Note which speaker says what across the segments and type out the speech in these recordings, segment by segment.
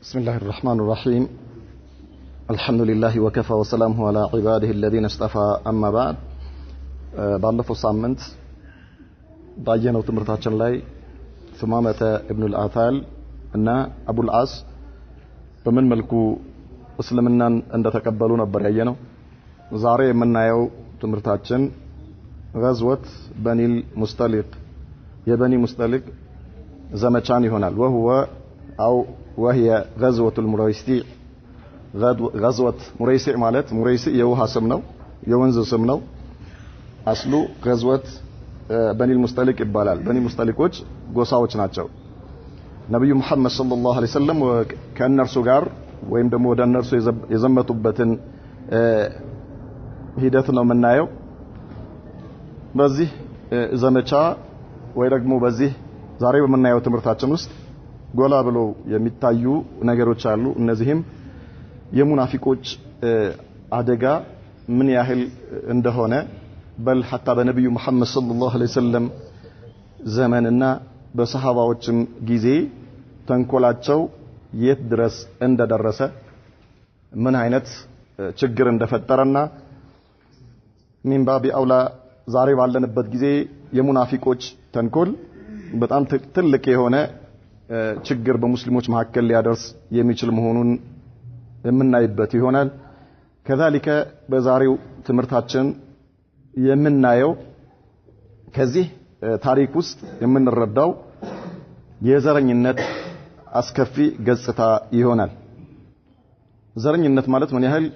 Speaker 1: بسم الله الرحمن الرحيم الحمد لله وكفى وسلامه على عباده الذين اصطفى أما بعد ባለፈው ሳምንት ባየነው ትምህርታችን ላይ ثمامة ابن الآثال እና አቡ العاص በምን መልኩ እስልምናን እንደተቀበሉ ነበር ያየነው። ዛሬ የምናየው ትምህርታችን غزوة بني المصطلق የበኒ ሙስጠሊቅ ዘመቻን ይሆናል። وهي غزوة المريسيع غزوة مريسيع ማለት مريسيع የውሃ ስም ነው፣ የወንዝ ስም ነው። አስሉ غزوة بني المصطلق ይባላል። በኒ ሙስጠሊቆች ጎሳዎች ናቸው። ነብዩ መሐመድ ሰለላሁ ዐለይሂ ወሰለም ከነርሱ ጋር ወይም ደግሞ ወደ እነርሱ የዘመቱበትን ሂደት ነው የምናየው። በዚህ ዘመቻ ወይ ደግሞ በዚህ ዛሬ በመናየው ትምህርታችን ውስጥ ጎላ ብሎ የሚታዩ ነገሮች አሉ። እነዚህም የሙናፊቆች አደጋ ምን ያህል እንደሆነ በል حتى በነብዩ መሐመድ ሰለላሁ ዐለይሂ ወሰለም ዘመንና በሰሃባዎችም ጊዜ ተንኮላቸው የት ድረስ እንደደረሰ ምን አይነት ችግር እንደፈጠረና ሚንባቢ አውላ ዛሬ ባለንበት ጊዜ የሙናፊቆች ተንኮል በጣም ትልቅ የሆነ ችግር በሙስሊሞች መካከል ሊያደርስ የሚችል መሆኑን የምናይበት ይሆናል። ከዛሊከ በዛሬው ትምህርታችን የምናየው ከዚህ ታሪክ ውስጥ የምንረዳው የዘረኝነት አስከፊ ገጽታ ይሆናል። ዘረኝነት ማለት ምን ያህል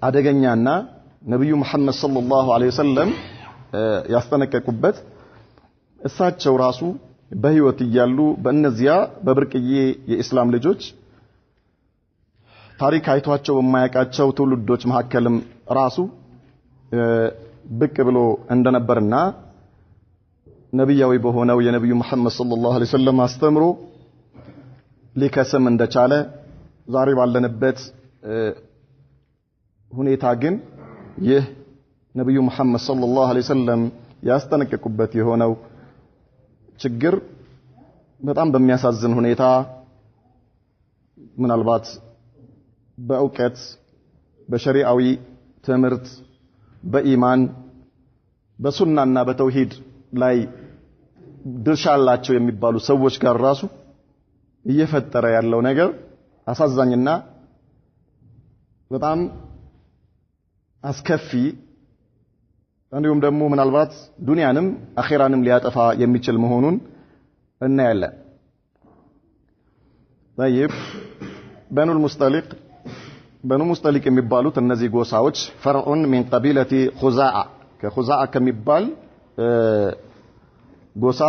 Speaker 1: አደገኛና ነብዩ መሐመድ ሰለላሁ ዐለይሂ ወሰለም ያስጠነቀቁበት እሳቸው ራሱ በህይወት እያሉ በእነዚያ በብርቅዬ የእስላም ልጆች ታሪክ አይቷቸው በማያውቃቸው ትውልዶች መካከልም ራሱ ብቅ ብሎ እንደነበርና ነብያዊ በሆነው የነብዩ መሐመድ ሰለላሁ ዐለይሂ ወሰለም አስተምሮ ሊከስም እንደቻለ ዛሬ ባለንበት ሁኔታ ግን ይህ ነብዩ መሐመድ ሰለላሁ ዐለይሂ ወሰለም ያስጠነቀቁበት የሆነው ችግር በጣም በሚያሳዝን ሁኔታ ምናልባት በእውቀት በሸሪዓዊ ትምህርት በኢማን በሱናና በተውሂድ ላይ ድርሻ አላቸው የሚባሉ ሰዎች ጋር ራሱ እየፈጠረ ያለው ነገር አሳዛኝና በጣም አስከፊ እንዲሁም ደግሞ ምናልባት ዱንያንም አኺራንም ሊያጠፋ የሚችል መሆኑን እናያለን። طيب በኑ ሙስጠሊቅ የሚባሉት እነዚህ ጎሳዎች ፈርዑን من قبيلة خزاعة ከخزاعة ከሚባል ጎሳ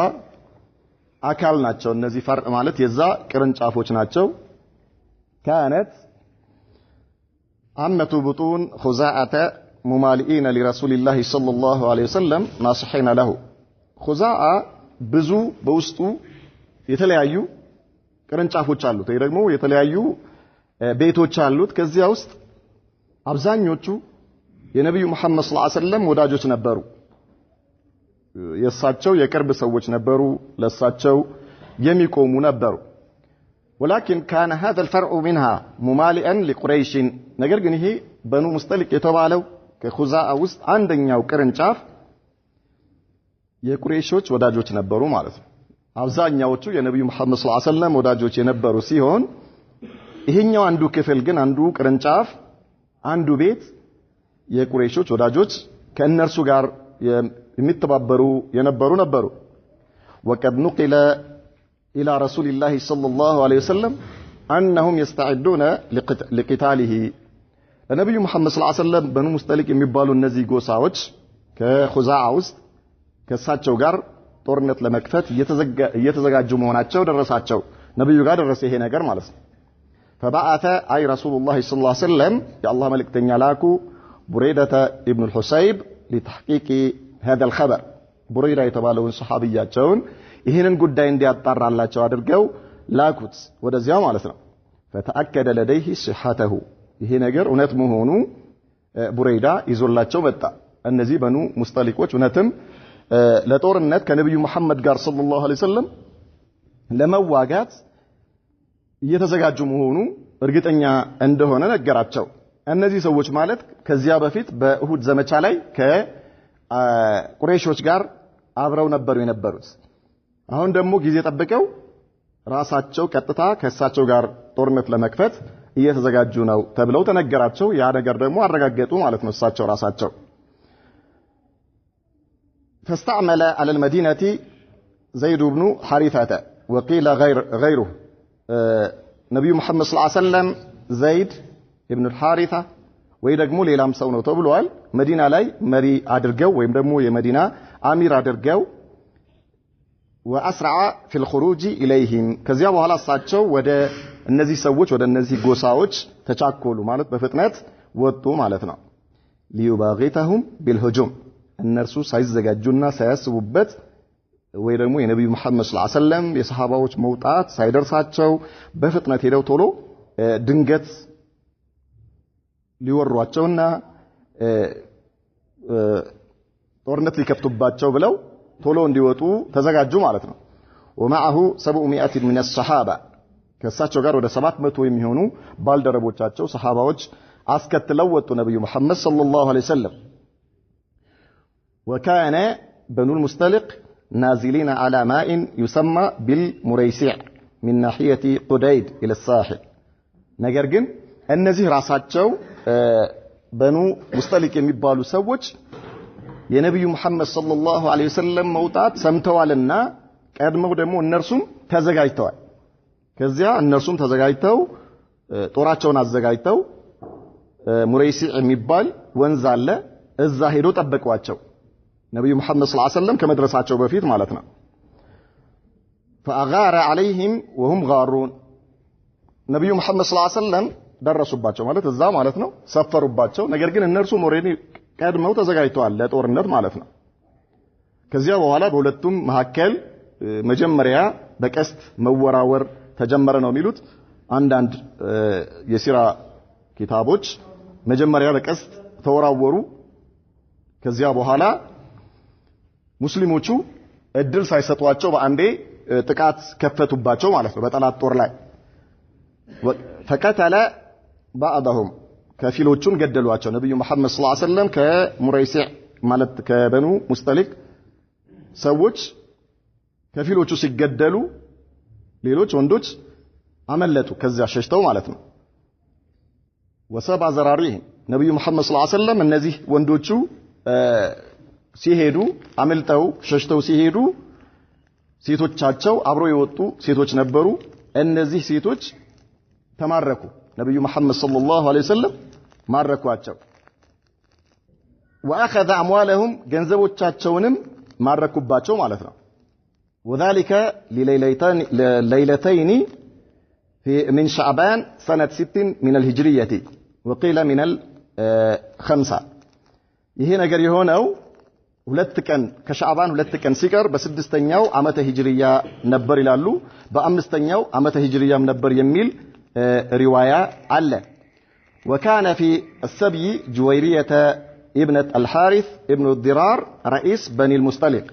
Speaker 1: አካል ናቸው። እነዚህ ፈርዕ ማለት የዛ ቅርንጫፎች ናቸው። كانت عمة بطون خزاعة ممالئين لرسول الله صلى الله عليه وسلم ناصحين له خزاعة ብዙ በውስጡ የተለያዩ ቅርንጫፎች አሉት ወይ ደግሞ የተለያዩ ቤቶች አሉት። ከዚያ ውስጥ አብዛኞቹ የነብዩ መሐመድ ሰለላሁ ዐለይሂ ወሰለም ወዳጆች ነበሩ። የሳቸው የቅርብ ሰዎች ነበሩ፣ ለሳቸው የሚቆሙ ነበሩ። ولكن كان هذا الفرع منها ممالئا لقريش ነገር ግን ይሄ በኑ ሙስጠሊቅ የተባለው ከኹዛአ ውስጥ አንደኛው ቅርንጫፍ የቁረይሾች ወዳጆች ነበሩ ማለት ነው። አብዛኛዎቹ የነብዩ መሐመድ ሰለላሁ ዐለይሂ ወሰለም ወዳጆች የነበሩ ሲሆን ይሄኛው አንዱ ክፍል ግን አንዱ ቅርንጫፍ አንዱ ቤት የቁረይሾች ወዳጆች ከእነርሱ ጋር የሚተባበሩ የነበሩ ነበሩ። وقد نقل إلى رسول الله صلى الله عليه وسلم أنهم يستعدون لقتاله ለነብዩ መሐመድ ሰለላሁ ዐለይሂ ወሰለም በኑ ሙስጠሊቅ የሚባሉ እነዚህ ጎሳዎች ከኹዛዓ ውስጥ ከሳቸው ጋር ጦርነት ለመክፈት እየተዘጋጁ መሆናቸው ደረሳቸው። ነብዩ ጋር ደረሰ ይሄ ነገር ማለት ነው። فبعث أي رسول الله صلى الله عليه وسلم يا الله ملكتኛ ላኩ ቡረይዳ ኢብኑ الحسيب لتحقيق هذا الخبر ቡረይዳ የተባለውን ሱሐቢያቸውን ይሄንን ጉዳይ እንዲያጣራላቸው አድርገው ላኩት ወደዚያው ማለት ነው። فتأكد لديه صحته ይሄ ነገር እውነት መሆኑ ቡረይዳ ይዞላቸው መጣ። እነዚህ በኑ ሙስጠሊቆች እውነትም ለጦርነት ከነብዩ መሐመድ ጋር ሰለላሁ ዐለይሂ ወሰለም ለመዋጋት እየተዘጋጁ መሆኑ እርግጠኛ እንደሆነ ነገራቸው። እነዚህ ሰዎች ማለት ከዚያ በፊት በኡሁድ ዘመቻ ላይ ከቁረይሾች ጋር አብረው ነበሩ የነበሩት። አሁን ደግሞ ጊዜ ጠብቀው ራሳቸው ቀጥታ ከእሳቸው ጋር ጦርነት ለመክፈት እየተዘጋጁ ነው ተብለው ተነገራቸው። ያ ነገር ደግሞ አረጋገጡ ማለት ነው እሳቸው ራሳቸው። فاستعمل على المدينة زيد بن حارثة وقيل غيره نبي محمد صلى الله عليه وسلم زيد ابن الحارثة ወይ ደግሞ ሌላም ሰው ነው ተብሏል። መዲና ላይ መሪ አድርገው ወይም ደግሞ የመዲና አሚር አድርገው واسرع في الخروج اليهم ከዚያ በኋላ እሳቸው ወደ እነዚህ ሰዎች ወደ እነዚህ ጎሳዎች ተቻኮሉ ማለት በፍጥነት ወጡ ማለት ነው። ليباغتهم بالهجوم እነርሱ ሳይዘጋጁና ሳያስቡበት ወይ ደግሞ የነብዩ መሐመድ ሰለላሁ ዐለይሂ ወሰለም የሰሃባዎች መውጣት ሳይደርሳቸው በፍጥነት ሄደው ቶሎ ድንገት ሊወሯቸውና ጦርነት ሊከፍቱባቸው ብለው ቶሎ እንዲወጡ ተዘጋጁ ማለት ነው። ومعه 700 من الصحابه ከሳቸው ጋር ወደ 700 የሚሆኑ ባልደረቦቻቸው ሰሃባዎች አስከትለው ወጡ ነብዩ መሐመድ ሰለላሁ ዐለይሂ ወሰለም። وكان بنو المستلق نازلين على ماء يسمى بالمريسع من ناحيه قديد الى الساحل ነገር ግን እነዚህ ራሳቸው በኑ ሙስጠሊቅ የሚባሉ ሰዎች የነብዩ መሐመድ ሰለላሁ ዐለይሂ ወሰለም መውጣት ሰምተዋልና ቀድመው ደግሞ እነርሱም ተዘጋጅተዋል። ከዚያ እነርሱም ተዘጋጅተው ጦራቸውን አዘጋጅተው ሙረይሲዕ የሚባል ወንዝ አለ እዛ ሄዶ ጠበቋቸው ነብዩ መሐመድ ሰለላሁ ዐለይሂ ወሰለም ከመድረሳቸው በፊት ማለት ነው። فأغار عليهم وهم غارون ነብዩ መሐመድ ሰለላሁ ዐለይሂ ወሰለም ደረሱባቸው ማለት እዛ ማለት ነው ሰፈሩባቸው። ነገር ግን እነርሱ ኦሬዲ ቀድመው ተዘጋጅተዋል ለጦርነት ማለት ነው። ከዚያ በኋላ በሁለቱም መካከል መጀመሪያ በቀስት መወራወር ተጀመረ ነው የሚሉት አንዳንድ የሲራ ኪታቦች። መጀመሪያ በቀስት ተወራወሩ። ከዚያ በኋላ ሙስሊሞቹ እድል ሳይሰጧቸው በአንዴ ጥቃት ከፈቱባቸው ማለት ነው በጠላት ጦር ላይ። فقتل بعضهم ከፊሎቹን ገደሏቸው ነብዩ መሐመድ ሰለላሁ ዐለይሂ ወሰለም ከሙረይሲዕ ማለት ከበኑ ሙስጠሊቅ ሰዎች ከፊሎቹ ሲገደሉ ሌሎች ወንዶች አመለጡ ከዚያ ሸሽተው ማለት ነው። ወሰባ ዘራሪህ ነብዩ መሐመድ ሰለላሁ ዐለይሂ ወሰለም እነዚህ ወንዶቹ ሲሄዱ አመልጠው ሸሽተው ሲሄዱ ሴቶቻቸው አብሮ የወጡ ሴቶች ነበሩ። እነዚህ ሴቶች ተማረኩ። ነብዩ መሐመድ ሰለላሁ ዐለይሂ ወሰለም ማረኳቸው። واخذ اموالهم ገንዘቦቻቸውንም ማረኩባቸው ማለት ነው። وذلك ليلتين من شعبان سنة 6 من الهجرية وقيل من الخمسة ይሄ ነገር የሆነው ሁለት ቀን ከሻዕባን ሁለት ቀን ሲቀር በስድስተኛው ዓመተ ሂጅሪያ ነበር ይላሉ። በአምስተኛው ዓመተ ሂጅሪያም ነበር የሚል رواية علّة. وكان في السبي جويرية ابنة الحارث ابن الضرار رئيس بني المستلق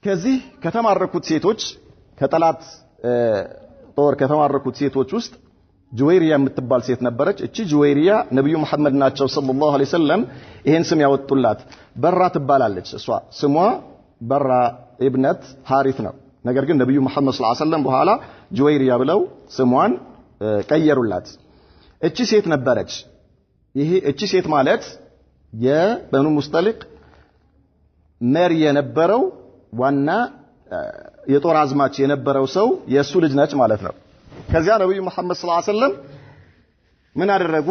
Speaker 1: كذي كتماركوت سيتوش كتلات طور كتماركوت سيتوش وست جويرية متبال سيت نبرج اتشي جويرية نبي محمد ناتشو صلى الله عليه وسلم إهن سميا والطلات برا تبالالج سموا برا ابنة حارثنا ነገር ግን ነብዩ መሐመድ ሰለላሁ ዐለይሂ ወሰለም በኋላ ጁወይሪያ ብለው ስሟን ቀየሩላት። እቺ ሴት ነበረች። እቺ ሴት ማለት የበኑ ሙስጠሊቅ መሪ የነበረው ዋና የጦር አዝማች የነበረው ሰው የሱ ልጅ ነች ማለት ነው። ከዚያ ነብዩ መሐመድ ሰለላሁ ዐለይሂ ወሰለም ምን አደረጉ?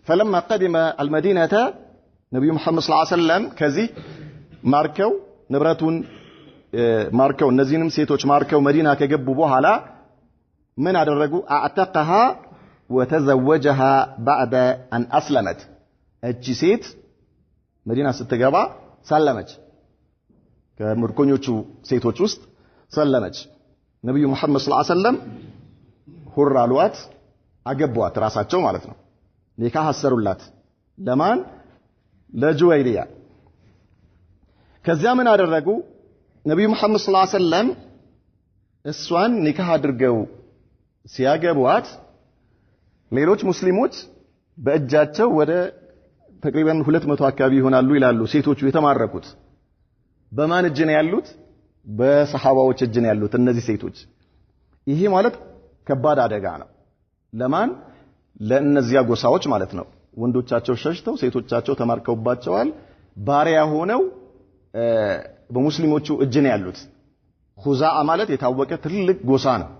Speaker 1: فلما قدم المدينة ነብዩ መሐመድ ሰለላሁ ዐለይሂ ወሰለም ከዚህ ማርከው ንብረቱን ማርከው እነዚህንም ሴቶች ማርከው መዲና ከገቡ በኋላ ምን አደረጉ? አዕተቀها وتزوجها بعد أن أسلمت እቺ ሴት መዲና ስትገባ ሰለመች። ከምርኮኞቹ ሴቶች ውስጥ ሰለመች። ነብዩ መሐመድ ሰለላሁ ዐለይሂ ወሰለም ሁር አሏት፣ አገቧት ራሳቸው ማለት ነው። ኒካህ አሰሩላት። ለማን? ለጁወይሪያ። ከዚያ ምን አደረጉ? ነብዩ መሐመድ ሰለላሁ ዐለይሂ ወሰለም እሷን ኒካህ አድርገው ሲያገቧት ሌሎች ሙስሊሞች በእጃቸው ወደ ተቅሪበን 200 አካባቢ ይሆናሉ ይላሉ ሴቶቹ የተማረኩት። በማን እጅ ነው ያሉት? በሰሃባዎች እጅ ነው ያሉት እነዚህ ሴቶች። ይሄ ማለት ከባድ አደጋ ነው። ለማን? ለእነዚያ ጎሳዎች ማለት ነው። ወንዶቻቸው ሸሽተው ሴቶቻቸው ተማርከውባቸዋል። ባሪያ ሆነው በሙስሊሞቹ እጅ ነው ያሉት። ኹዛአ ማለት የታወቀ ትልቅ ጎሳ ነው።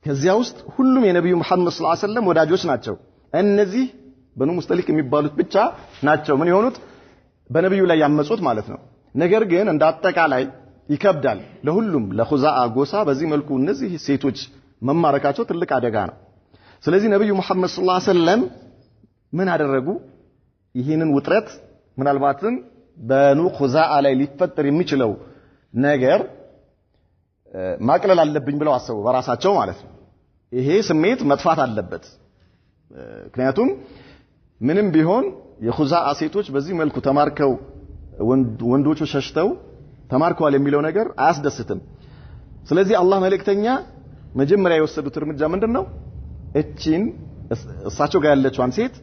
Speaker 1: ከዚያ ውስጥ ሁሉም የነብዩ መሐመድ ሰለላሁ ዐለይሂ ወሰለም ወዳጆች ናቸው። እነዚህ በኑ ሙስጠሊቅ የሚባሉት ብቻ ናቸው ምን የሆኑት በነብዩ ላይ ያመጹት ማለት ነው። ነገር ግን እንደ አጠቃላይ ይከብዳል ለሁሉም ለኹዛአ ጎሳ በዚህ መልኩ እነዚህ ሴቶች መማረካቸው ትልቅ አደጋ ነው። ስለዚህ ነብዩ መሐመድ ሰለላሁ ዐለይሂ ወሰለም ምን አደረጉ? ይህንን ውጥረት ምናልባትም በኑ ኹዛአ ላይ ሊፈጠር የሚችለው ነገር ማቅለል አለብኝ ብለው አሰቡ በራሳቸው ማለት ነው። ይሄ ስሜት መጥፋት አለበት። ምክንያቱም ምንም ቢሆን የኹዛአ ሴቶች በዚህ መልኩ ተማርከው ወንዶቹ ሸሽተው ተማርከዋል የሚለው ነገር አያስደስትም። ስለዚህ አላህ መልእክተኛ መጀመሪያ የወሰዱት እርምጃ ምንድነው? እቺን እሳቸው ጋር ያለችዋን ሴት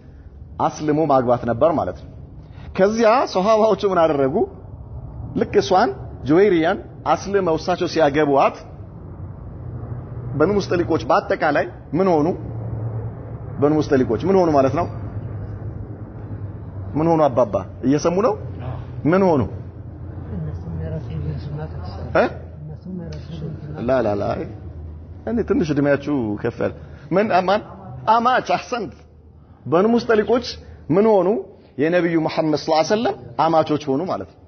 Speaker 1: አስልሞ ማግባት ነበር ማለት ነው። ከዚያ ሷሃባዎቹ ምን አደረጉ? ልክ እሷን ጁዌሪያን አስልመው እሳቸው ሲያገቧት በኑ ሙስጠሊቆች በአጠቃላይ ምን ሆኑ? በኑ ሙስጠሊቆች ምን ሆኑ ማለት ነው? ምን ሆኑ? አባባ እየሰሙ ነው? ምን ሆኑ? ላ ላ ላ እኔ ትንሽ እድሜያችሁ ከፈል ምን አማች አህሰንት በኑ ሙስጠሊቆች ምን ሆኑ? የነብዩ መሐመድ ሰለላሁ ዐለይሂ ወሰለም አማቾች ሆኑ ማለት ነው።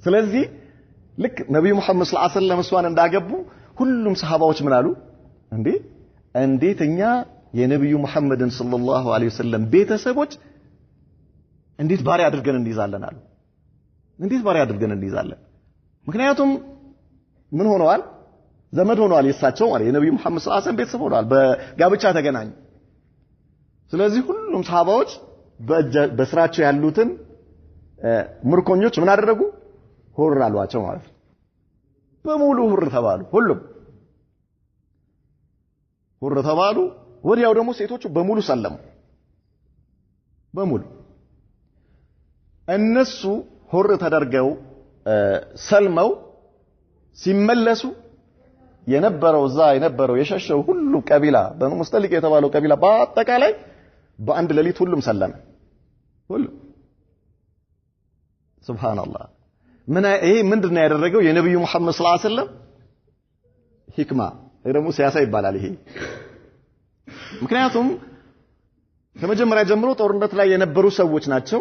Speaker 1: ስለዚህ ልክ ነብዩ መሐመድ ሰለላሁ ዐለይሂ ወሰለም እሷን እንዳገቡ ሁሉም ሰሃባዎች ምን አሉ? እንዴት እኛ የነብዩ መሐመድን ሰለላሁ ዐለይሂ ወሰለም ቤተሰቦች እንዴት ባሪያ አድርገን እንይዛለን አሉ። እንዴት ባሪያ አድርገን እንይዛለን? ምክንያቱም ምን ሆነዋል? ዘመድ ሆነዋል። የሳቸው ማለት የነብዩ መሐመድ ሰለላሁ ዐለይሂ ወሰለም ቤተሰብ ሆነዋል። በጋብቻ ተገናኙ። ስለዚህ ሁሉም ሰሃባዎች በስራቸው ያሉትን ምርኮኞች ምን አደረጉ? ሁር አሏቸው ማለት ነው። በሙሉ ሁር ተባሉ። ሁሉም ሁር ተባሉ። ወዲያው ደግሞ ሴቶቹ በሙሉ ሰለሙ። በሙሉ እነሱ ሁር ተደርገው ሰልመው ሲመለሱ የነበረው የሸሸው ሁሉ ቀቢላ በኑ ሙስጠሊቅ የተባለው ቀቢላ በአጠቃላይ በአንድ ሌሊት ሁሉም ሰለመ። ሁሉም ሱብሃንአላህ። ይሄ ምንድነው ያደረገው? የነብዩ መሐመድ ሰለላሁ ዐለይሂ ወሰለም ሂክማ ደግሞ ሲያሳ ይባላል ይሄ። ምክንያቱም ከመጀመሪያ ጀምሮ ጦርነት ላይ የነበሩ ሰዎች ናቸው።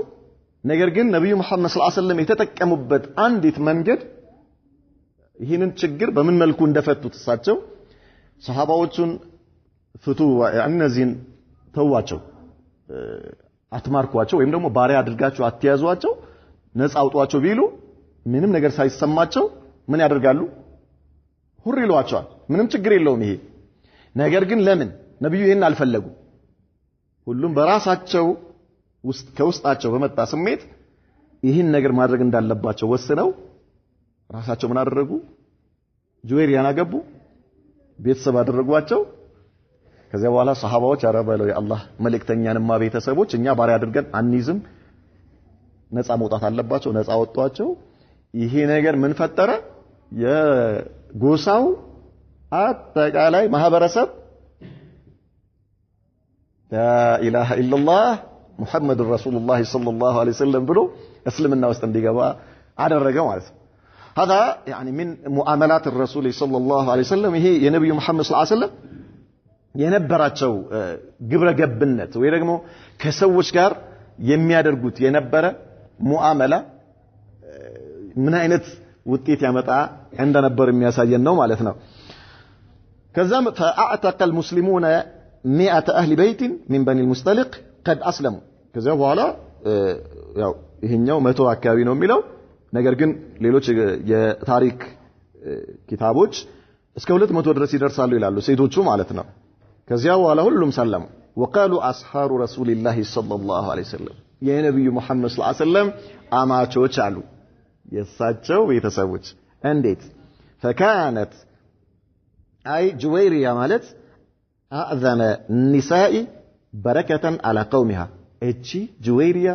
Speaker 1: ነገር ግን ነብዩ መሐመድ ሰለላሁ ዐለይሂ ወሰለም የተጠቀሙበት አንዲት መንገድ ይህንን ችግር በምን መልኩ እንደፈቱት እሳቸው ሰሃባዎቹን ፍቱ እነዚህን ተዋቸው አትማርኳቸው ወይም ደግሞ ባሪያ አድርጋቸው አትያዟቸው ነፃ አውጧቸው ቢሉ ምንም ነገር ሳይሰማቸው ምን ያደርጋሉ? ሁር ይሏቸዋል። ምንም ችግር የለውም ይሄ ነገር ግን ለምን ነብዩ ይሄን አልፈለጉ? ሁሉም በራሳቸው ውስጥ ከውስጣቸው በመጣ ስሜት ይህን ነገር ማድረግ እንዳለባቸው ወስነው ራሳቸው ምን አደረጉ? ጁዌሪያን አገቡ፣ ቤተሰብ አደረጓቸው። ከዚያ በኋላ ሰሃባዎች አረበለው የአላህ መልእክተኛንማ ቤተሰቦች እኛ ባሪያ አድርገን አንይዝም፣ ነፃ መውጣት አለባቸው። ነፃ ወጧቸው። ይሄ ነገር ምን ፈጠረ? የጎሳው አጠቃላይ ማህበረሰብ ላኢላሃ ኢላላህ ሙሐመድ ረሱሉላህ ሰለላሁ ዐለይሂ ወሰለም ብሎ እስልምና ውስጥ እንዲገባ አደረገ ማለት ነው። هذا يعني من معاملات الرسول صلى الله عليه وسلم ይሄ የነብዩ መሐመድ ሰለላሁ ዐለይሂ ወሰለም የነበራቸው ግብረ ገብነት ወይ ደግሞ ከሰዎች ጋር የሚያደርጉት የነበረ ሙአመላ ምን አይነት ውጤት ያመጣ እንደነበር የሚያሳየን ነው ማለት ነው። ከዛም فاعتق المسلمون 100 اهل بيت من بني المصطلق قد اسلموا ከዛ በኋላ ያው ይሄኛው 100 አካባቢ ነው የሚለው ነገር ግን ሌሎች የታሪክ ኪታቦች እስከ 200 ድረስ ይደርሳሉ ይላሉ ሴቶቹ ማለት ነው። ከዚያ በኋላ ሁሉም ሰለሙ። وقالوا اصحاب رسول الله صلى الله عليه وسلم የነብዩ መሐመድ ሰለላሁ ዐለይሂ ወሰለም አማቾች አሉ የሳቸው ቤተሰቦች እንዴት فكانت አይ ጁወይሪያ ማለት አዕዘመ ኒሳኢ በረከተን አላ ቀውሚሃ እቺ ጁወይሪያ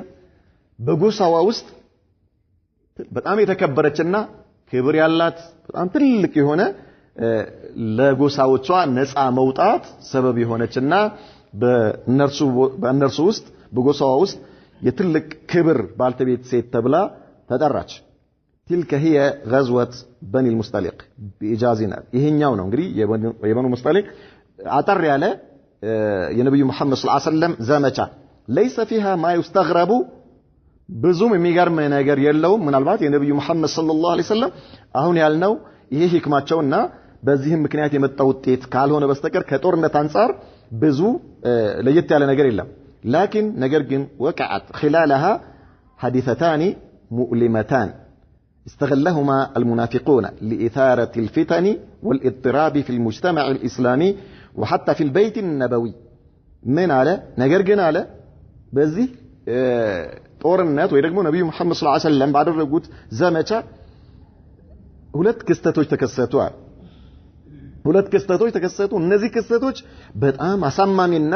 Speaker 1: በጎሳዋ ውስጥ በጣም የተከበረችና ክብር ያላት በጣም ትልቅ የሆነ ለጎሳዎቿ ነፃ መውጣት ሰበብ የሆነችና በእነርሱ ውስጥ በጎሳዋ ውስጥ የትልቅ ክብር ባልተቤት ሴት ተብላ ተጠራች። تلك هي غزوة بني المصطلق بإجازنا ይሄኛው ነው እንግዲህ የበኑ ሙስጠሊቅ አጠር ያለ የነብዩ መሐመድ ሰለላሁ ዐለይሂ ወሰለም ዘመቻ ليس فيها ما يستغرب ብዙም የሚገርም ነገር የለውም። ምናልባት የነብዩ መሐመድ ሰለላሁ ዐለይሂ ወሰለም አሁን ያልነው ይሄ ህክማቸውና በዚህም ምክንያት የመጣው ውጤት ካልሆነ በስተቀር ከጦርነት አንፃር ብዙ ለየት ያለ ነገር የለም። لكن ነገር ግን وقعت خلالها حادثتان مؤلمتان استغلهما المنافقون لإثارة الفتن والاضطراب في المجتمع الإسلامي وحتى في البيت النبوي من على ነገር ግን አለ በዚህ ጦርነት ወይ ደግሞ ነብዩ መሐመድ ሰለላሁ ዐለይሂ ወሰለም ባደረጉት ዘመቻ ሁለት ክስተቶች ተከሰቱ። እነዚህ ክስተቶች በጣም አሳማሚና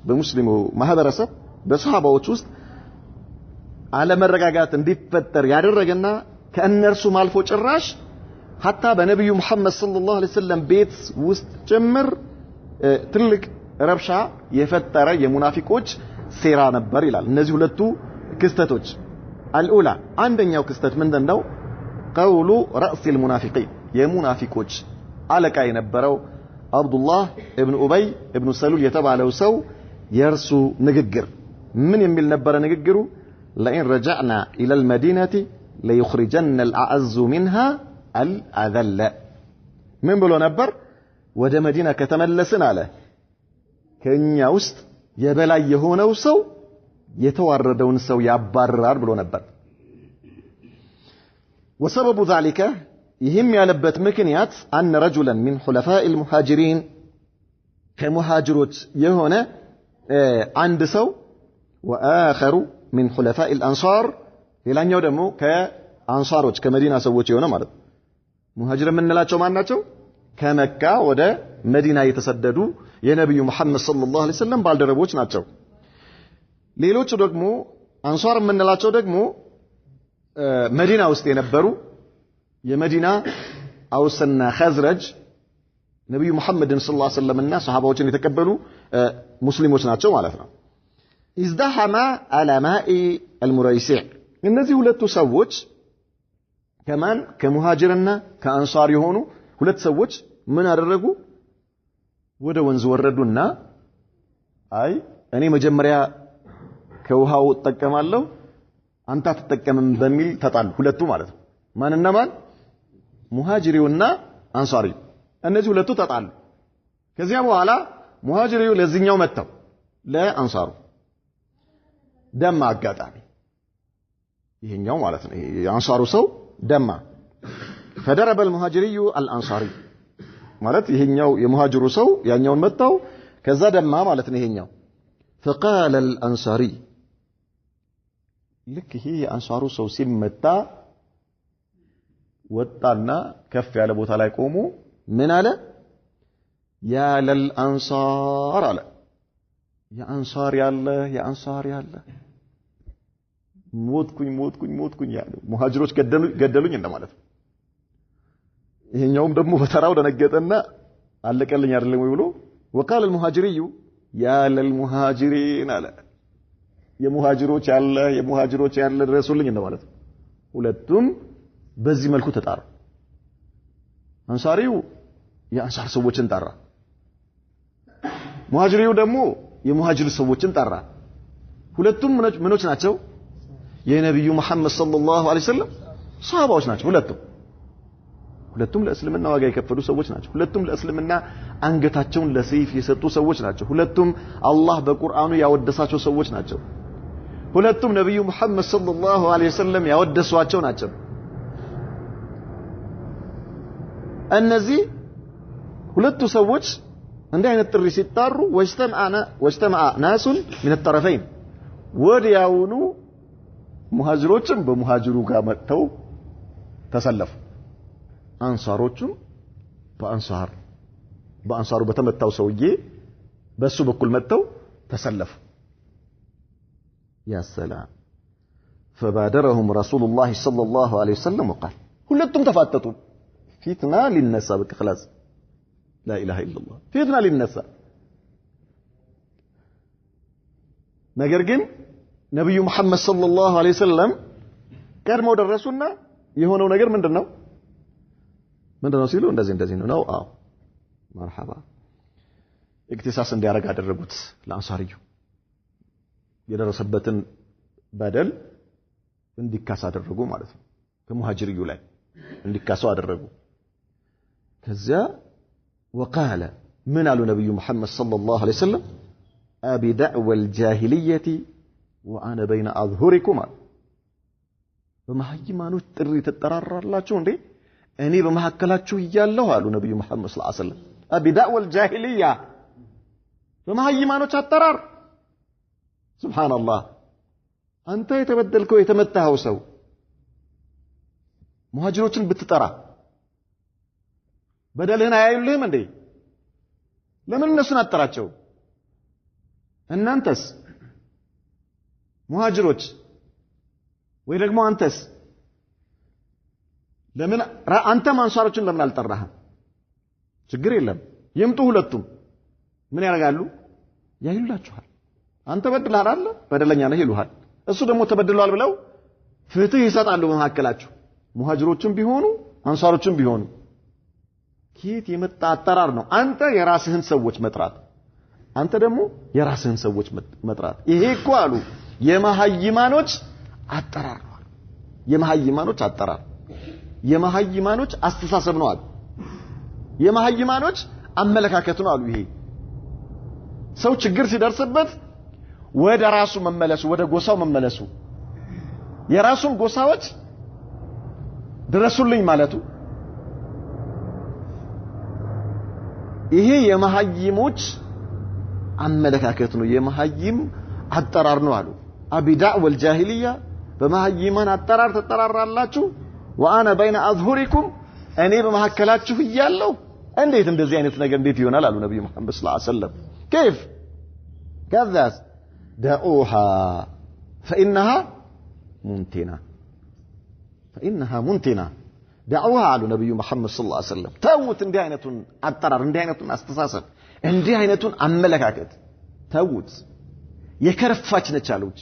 Speaker 1: በሙስሊሙ ማህበረሰብ በሷሃባዎች ውስጥ አለመረጋጋት እንዲፈጠር ያደረገና ከእነርሱም አልፎ ጭራሽ ሐታ በነብዩ መሐመድ ሰለላሁ ዐለይሂ ወሰለም ቤት ውስጥ ጭምር ትልቅ ረብሻ የፈጠረ የሙናፊቆች ሴራ ነበር ይላል። እነዚህ ሁለቱ ክስተቶች አልኡላ አንደኛው ክስተት ምንድነው? ቀውሉ ረእሲል ሙናፊቂን የሙናፊቆች አለቃ የነበረው አብዱላህ ኢብኑ ኡበይ ኢብኑ ሰሉል የተባለው ሰው የእርሱ ንግግር ምን የሚል ነበረ ንግግሩ? لئن رجعنا إلى المدينة ليخرجن الأعز منها الأذل من بلو نبر ወደ መዲና ከተመለስን አለ ከኛ ውስጥ የበላይ የሆነው ሰው የተዋረደውን ሰው ያባርራል ብሎ ነበር። وسبب ذلك ይህም ያለበት ምክንያት أن رجلا من حلفاء المهاجرين ከሙሃጅሮች የሆነ አንድ ሰው وآخر من حلفاء الأنصار ሌላኛው ደግሞ ከአንሳሮች ከመዲና ሰዎች የሆነ ማለት ሙሃጅር የምንላቸው ማን ናቸው? ከመካ ወደ መዲና የተሰደዱ የነብዩ መሐመድ ሰለላሁ ዐለይሂ ወሰለም ባልደረቦች ናቸው። ሌሎቹ ደግሞ አንሳር የምንላቸው ደግሞ መዲና ውስጥ የነበሩ የመዲና አውስና ኸዝረጅ ነብዩ መሐመድን ሰለላሁ ዐለይሂ ወሰለምና ሱሐባዎችን የተቀበሉ ሙስሊሞች ናቸው ማለት ነው። ازدحم على ماء المريسع እነዚህ ሁለቱ ሰዎች ከማን ከሙሃጅርና ከአንሳር የሆኑ ሁለት ሰዎች ምን አደረጉ? ወደ ወንዝ ወረዱና አይ እኔ መጀመሪያ ከውሃው ተጠቀማለሁ አንተ አትጠቀምም በሚል ተጣሉ። ሁለቱ ማለት ነው። ማንና ማን? ሙሃጅሪውና አንሳሪው። እነዚህ ሁለቱ ተጣሉ። ከዚያ በኋላ ሙሃጅሪው ለዚህኛው መተው ለአንሳሩ ደማ አጋጣሚ ይሄኛው ማለት ነው። የአንሳሩ ሰው ደማ فضرب المهاجري الانصاري ማለት ይሄኛው የሙሃጅሩ ሰው ያኛውን መጣው ከዛ ደማ ማለት ነው ይሄኛው فقال الانصاري ልክ ይሄ የአንሳሩ ሰው ሲመታ ወጣና ከፍ ያለ ቦታ ላይ ቆሞ ምን አለ? ያ ለልአንሳር አለ የአንሳር ያለ ሞትኩኝ ያለ ሙሃጅሮች ገደሉኝ እንደማለት ነው። ይሄኛውም ደግሞ በተራው ደነገጠና አለቀልኝ አይደለም ወይ ብሎ وقال المهاجري يا للمهاجرين አለ የሙሃጅሮች ያለ ድረሱልኝ እንደማለት ነው። ሁለቱም በዚህ መልኩ ተጣሩ። አንሳሪው የአንሳር ሰዎችን ጠራ፣ ሙሃጅሪው ደግሞ የሙሃጅር ሰዎችን ጠራ። ሁለቱም ምኖች ናቸው? የነብዩ መሐመድ ሰለላሁ ዐለይሂ ወሰለም ሷሃባዎች ናቸው። ሁለቱም ለእስልምና ዋጋ የከፈሉ ሰዎች ናቸው። ሁለቱም ለእስልምና አንገታቸውን ለሰይፍ የሰጡ ሰዎች ናቸው። ሁለቱም አላህ በቁርአኑ ያወደሳቸው ሰዎች ናቸው። ሁለቱም ነብዩ መሐመድ ሰለላሁ ዐለይሂ ወሰለም ያወደሷቸው ናቸው። እነዚህ ሁለቱ ሰዎች እንዲህ አይነት ጥሪ ሲጣሩ ወጅተማዓ ናሱን من الطرفين ወዲያውኑ ሙሃጅሮችም በሙሃጅሩ ጋር መጥተው ተሰለፉ፣ አንሳሮችም በአንሳሩ በተመታው ሰውዬ በሱ በኩል መጥተው ተሰለፉ يا سلام فبادرهم رسول الله صلى الله عليه وسلم وقال ሁለቱም ተፋጠጡ ፊትና ሊነሳ በቃ خلاص لا اله الا الله ፊትና ሊነሳ ነገር ግን ነብዩ መሐመድ ሰለላሁ ዐለይሂ ወሰለም ቀድመው ደረሱና የሆነው ነገር ምንድነው ሲሉ እንደዚህ ነው አዎ مرحبا اكتساس እንዲያረጋ አደረጉት ለአንሳሪዩ የደረሰበትን በደል እንዲካስ አደረጉ ማለት ነው ከሙሃጅሪዩ ላይ እንዲካሱ አደረጉ ከዚያ وقال من قالوا نبي محمد صلى الله عليه وسلم ابي دعوى الجاهليه وانا بين اظهركم በመሐይማኖች ጥሪ ተጠራራላችሁ እንዴ እኔ በመሐከላችሁ ይያለሁ አሉ ነብዩ መሐመድ ሰለላሁ ዐለይሂ ወሰለም ابي دعوى الجاهليه በመሐይማኖች አጠራር سبحان الله አንተ የተበደልከው የተመታኸው ሰው ሙሃጅሮችን ብትጠራ በደልህን አያዩልህም እንዴ ለምን እነሱን አጠራቸው እናንተስ ሙሃጅሮች ወይ ደግሞ አንተስ ለምን አንተ አንሳሮችን ለምን አልጠራህም ችግር የለም ይምጡ ሁለቱም ምን ያደርጋሉ ያዩላችኋል አንተ በድለሃል አይደል በደለኛ ነህ ይሉሃል እሱ ደግሞ ተበድሏል ብለው ፍትህ ይሰጣሉ በመሐከላችሁ ሙሃጅሮችም ቢሆኑ አንሳሮችም ቢሆኑ ኪት የመጣ አጠራር ነው አንተ የራስህን ሰዎች መጥራት አንተ ደግሞ የራስህን ሰዎች መጥራት ይሄ እኮ አሉ የመሐይማኖች አጠራር ነው የመሐይማኖች አጠራር የመሐይማኖች አስተሳሰብ ነው አሉ የመሐይማኖች አመለካከት ነው አሉ ይሄ ሰው ችግር ሲደርስበት ወደ ራሱ መመለሱ ወደ ጎሳው መመለሱ የራሱን ጎሳዎች ድረሱልኝ ማለቱ ይሄ የመሐይሞች አመለካከት ነው የመሐይም አጠራር ነው አሉ አቢዳዕ ወልጃሂልያ በመሐይማን አጠራር ተጠራራላችሁ وانا بين اظهركم እኔ በመሐከላችሁ ይያለሁ እንዴት እንደዚህ አይነት ነገር እንዴት ይሆናል አሉ ነብዩ መሐመድ ሰለላሁ ዐለይሂ ወሰለም كيف كذا دعوها فانها منتنه دعوها على نبي محمد صلى الله عليه وسلم ተውት እንዲህ አይነቱን አጠራር እንዲህ አይነቱን አስተሳሰብ እንዲህ አይነቱን አመለካከት ተውት የከረፋች ነች አሉት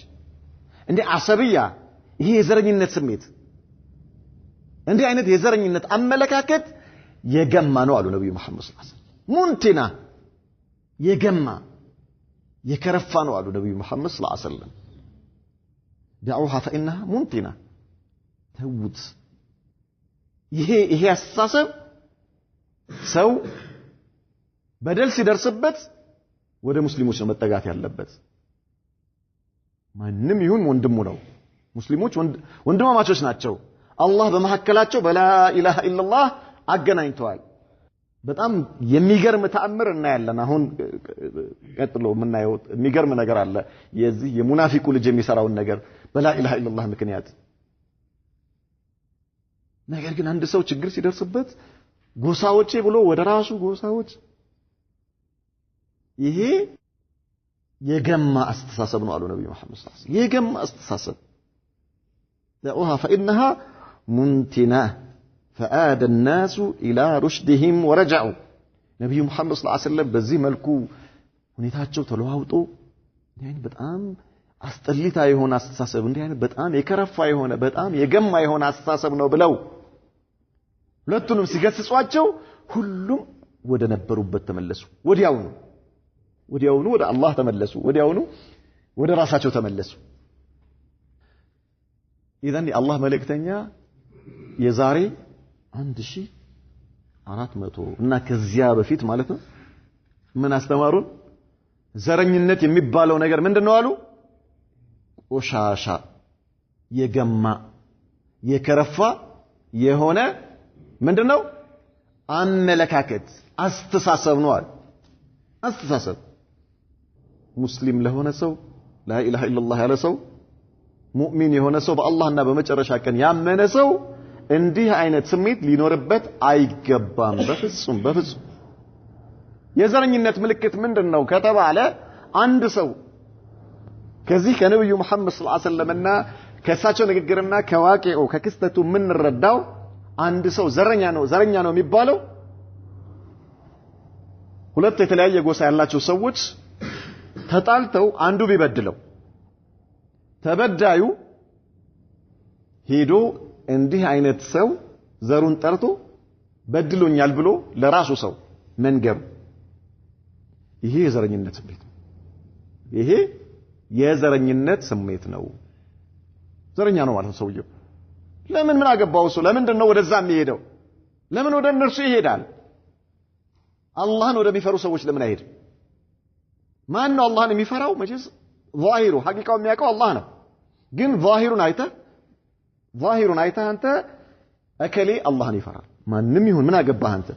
Speaker 1: እንዴ አሰብያ ይሄ የዘረኝነት ስሜት እንዲህ አይነት የዘረኝነት አመለካከት የገማ ነው አሉ ነብዩ መሐመድ ሰለላሁ ዐለይሂ ወሰለም ሙንቲና የገማ የከረፋ ነው አሉ ነብዩ መሐመድ ሰለላሁ ዐለይሂ ወሰለም دعوها فإنها منتنة ተውት ይሄ አስተሳሰብ ሰው በደል ሲደርስበት ወደ ሙስሊሞች ነው መጠጋት ያለበት ማንንም ይሁን ወንድሙ ነው ሙስሊሞች ወንድማማቾች ናቸው አላህ በመሐከላቸው በላ ኢላሃ ኢላላህ አገናኝተዋል በጣም የሚገርም ተአምር እናያለን አሁን ቀጥሎ የምናየው የሚገርም ነገር አለ የዚህ የሙናፊቁ ልጅ የሚሰራውን ነገር በላ ኢላሃ ኢላላህ ምክንያት ነገር ግን አንድ ሰው ችግር ሲደርስበት ጎሳዎቼ ብሎ ወደ ራሱ ጎሳዎች ይሄ የገማ አስተሳሰብ ነው አሉ ነብዩ መሐመድ ሰለላሁ ዐለይሂ ወሰለም የገማ አስተሳሰብ دعوها فإنها منتنة فآد الناس إلى رشدهم ورجعوا نبي محمد صلى الله عليه وسلم በዚህ መልኩ ሁኔታቸው ተለዋውጦ يعني በጣም አስጠሊታ የሆነ አስተሳሰብ እንዲህ አይነት በጣም የከረፋ የሆነ በጣም የገማ የሆነ አስተሳሰብ ነው ብለው ሁለቱንም ሲገስጿቸው ሁሉም ወደ ነበሩበት ተመለሱ ወዲያውኑ ወደ አላህ ተመለሱ ወዲያውኑ ወደ ራሳቸው ተመለሱ ኢዘን የአላህ መልእክተኛ የዛሬ 1400 እና ከዚያ በፊት ማለት ነው ምን አስተማሩን ዘረኝነት የሚባለው ነገር ምንድነው አሉ ቆሻሻ የገማ የከረፋ የሆነ ምንድነው አመለካከት አስተሳሰብ ነው አሉ አስተሳሰብ ሙስሊም ለሆነ ሰው ላ ኢላሃ ኢላላህ ያለ ሰው ሙእሚን የሆነ ሰው በአላህና በመጨረሻ ቀን ያመነ ሰው እንዲህ አይነት ስሜት ሊኖርበት አይገባም በፍጹም በፍጹም የዘረኝነት ምልክት ምንድነው ከተባለ አንድ ሰው ከዚህ ከነብዩ መሐመድ ሰለላሁ ዐለይሂ ወሰለምና ከሳቸው ንግግርና ከዋቂው ከክስተቱ ምን ረዳው አንድ ሰው ዘረኛ ነው የሚባለው ሁለት የተለያየ ጎሳ ያላቸው ሰዎች ተጣልተው አንዱ ቢበድለው ተበዳዩ ሄዶ እንዲህ አይነት ሰው ዘሩን ጠርቶ በድሎኛል ብሎ ለራሱ ሰው መንገሩ ይሄ የዘረኝነት ስሜት ነው ይሄ የዘረኝነት ስሜት ነው ዘረኛ ነው ማለት ነው ሰውየው ለምን ምን አገባው እሱ ለምንድን ነው ወደዛ የሚሄደው ለምን ወደ እነርሱ ይሄዳል አላህን ወደሚፈሩ ሰዎች ለምን አይሄድም ማን ነው አላህን የሚፈራው መቼስ ዛሂሩ ሐቂቃው የሚያውቀው አላህ ነው ግን ዛሂሩን አይተህ አንተ እከሌ አላህን ይፈራል ማንንም ይሁን ምን አገባህ አንተ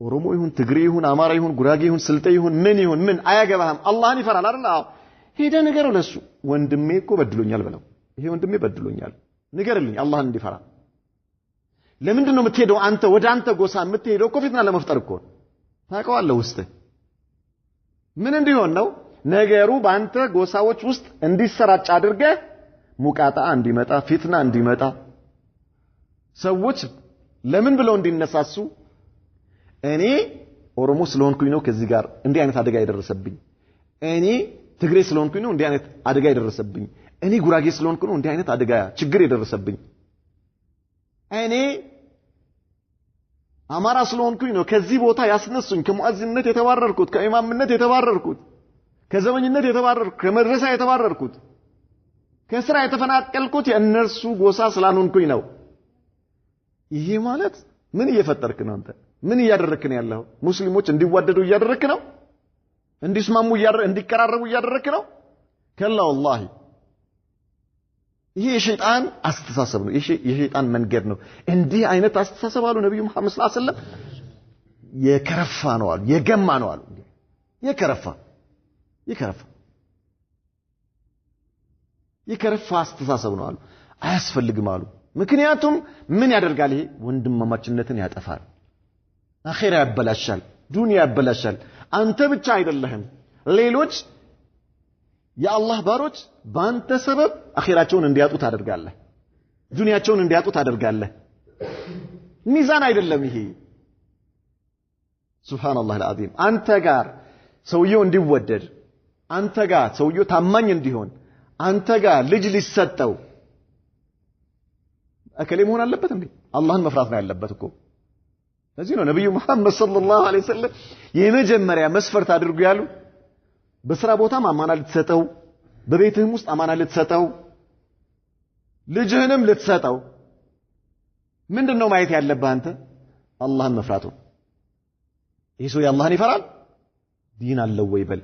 Speaker 1: ኦሮሞ ይሁን ትግሬ ይሁን አማራ ይሁን ጉራጌ ይሁን ስልጤ ይሁን ምን አያገባህም አላህን ይፈራል አይደል አዎ ሄደ ንገረው ለሱ ወንድሜ እኮ በድሎኛል በለው ይሄ ወንድሜ በድሎኛል ንገርልኝ አላህን እንዲፈራ ለምንድን ነው የምትሄደው አንተ ወደ አንተ ጎሳ የምትሄደው እኮ ፊትና ለመፍጠር እኮ ታውቀዋለህ ውስጥ ምን እንዲሆን ነው ነገሩ በአንተ ጎሳዎች ውስጥ እንዲሰራጭ አድርገህ ሙቃጣ እንዲመጣ ፊትና እንዲመጣ ሰዎች ለምን ብለው እንዲነሳሱ እኔ ኦሮሞ ስለሆንኩኝ ነው ከዚህ ጋር እንዲህ አይነት አደጋ የደረሰብኝ እኔ ትግሬ ስለሆንኩኝ ነው እንዲህ አይነት አደጋ የደረሰብኝ እኔ ጉራጌ ስለሆንኩ ነው እንዲህ አይነት አደጋ ችግር የደረሰብኝ እኔ አማራ ስለሆንኩኝ ነው ከዚህ ቦታ ያስነሱኝ ከሙአዚንነት የተባረርኩት ከኢማምነት የተባረርኩት ከዘመኝነት የተባረርኩት ከመድረሳ የተባረርኩት ከስራ የተፈናቀልኩት የእነርሱ ጎሳ ስላልሆንኩኝ ነው ይሄ ማለት ምን እየፈጠርክ ነው አንተ ምን እያደረክ ነው ያለው ሙስሊሞች እንዲዋደዱ እያደረክ ነው እንዲስማሙ እንዲቀራረቡ እያደረክ ነው ከላ والله ይሄ የሸይጣን አስተሳሰብ ነው የሸይጣን መንገድ ነው እንዲህ አይነት አስተሳሰብ አሉ ነብዩ መሐመድ ሰለላሁ ዐለይሂ ወሰለም የከረፋ ነው አሉ የገማ ነው አሉ የከረፋ አስተሳሰብ ነው አሉ አያስፈልግም አሉ ምክንያቱም ምን ያደርጋል ይሄ ወንድማማችነትን ያጠፋል አኺራ ያበላሻል ዱንያ ያበላሻል አንተ ብቻ አይደለህም ሌሎች የአላህ ባሮች በአንተ ሰበብ አኺራቸውን እንዲያጡ ታደርጋለህ ዱንያቸውን እንዲያጡ ታደርጋለህ ሚዛን አይደለም ይሄ ሱብሃንአላህ አልዓዚም አንተ ጋር ሰውየው እንዲወደድ አንተ ጋር ሰውየው ታማኝ እንዲሆን አንተ ጋር ልጅ ሊሰጠው እከሌ መሆን አለበት እንዴ አላህን መፍራት ነው ያለበት እኮ ለዚህ ነው ነብዩ መሐመድ ሰለላሁ ዐለይሂ ወሰለም የመጀመሪያ መስፈርት አድርጉ ያሉ በስራ ቦታም አማና ልትሰጠው በቤትህም ውስጥ አማና ልትሰጠው ልጅህንም ልትሰጠው ምንድነው ማየት ያለብህ አንተ አላህን መፍራቱ ይሄ ሰው አላህን ይፈራል ዲን አለው ወይ በል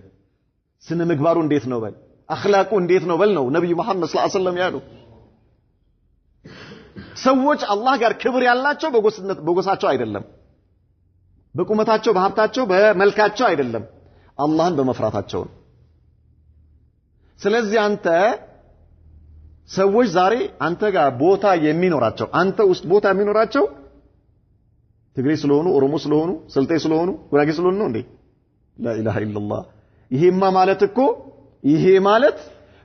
Speaker 1: ስነ ምግባሩ እንዴት ነው በል አኽላቁ እንዴት ነው በል ነው ነብዩ መሐመድ ሰለላሁ ዐለይሂ ወሰለም ያሉ ሰዎች አላህ ጋር ክብር ያላቸው በጎሳቸው አይደለም በቁመታቸው በሀብታቸው በመልካቸው አይደለም አላህን በመፍራታቸው ነው ስለዚህ አንተ ሰዎች ዛሬ አንተ ጋር ቦታ የሚኖራቸው አንተ ውስጥ ቦታ የሚኖራቸው ትግሬ ስለሆኑ ኦሮሞ ስለሆኑ ስልጤ ስለሆኑ ጉራጌ ስለሆኑ ነው እንዴ لا اله الا الله ይሄማ ማለት እኮ ይሄ ማለት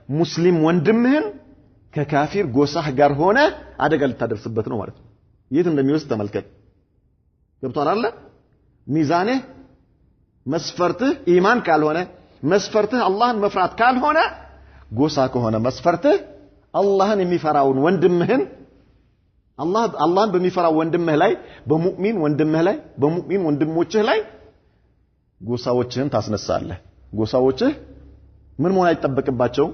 Speaker 1: ሙስሊም ወንድምህን ከካፊር ጎሳህ ጋር ሆነ አደጋ ልታደርስበት ነው ማለት ነው የት እንደሚወስድ ተመልከት ገብቷል አይደል ሚዛንህ መስፈርትህ ኢማን ካልሆነ መስፈርትህ አላህን መፍራት ካልሆነ ጎሳ ከሆነ መስፈርትህ አላህን የሚፈራውን ወንድምህን አላህን በሚፈራው ወንድምህ ላይ በሙእሚን ወንድምህ ላይ በሙእሚን ወንድሞችህ ላይ ጎሳዎችህን ታስነሳለህ ጎሳዎችህ ምን መሆን አይጠበቅባቸው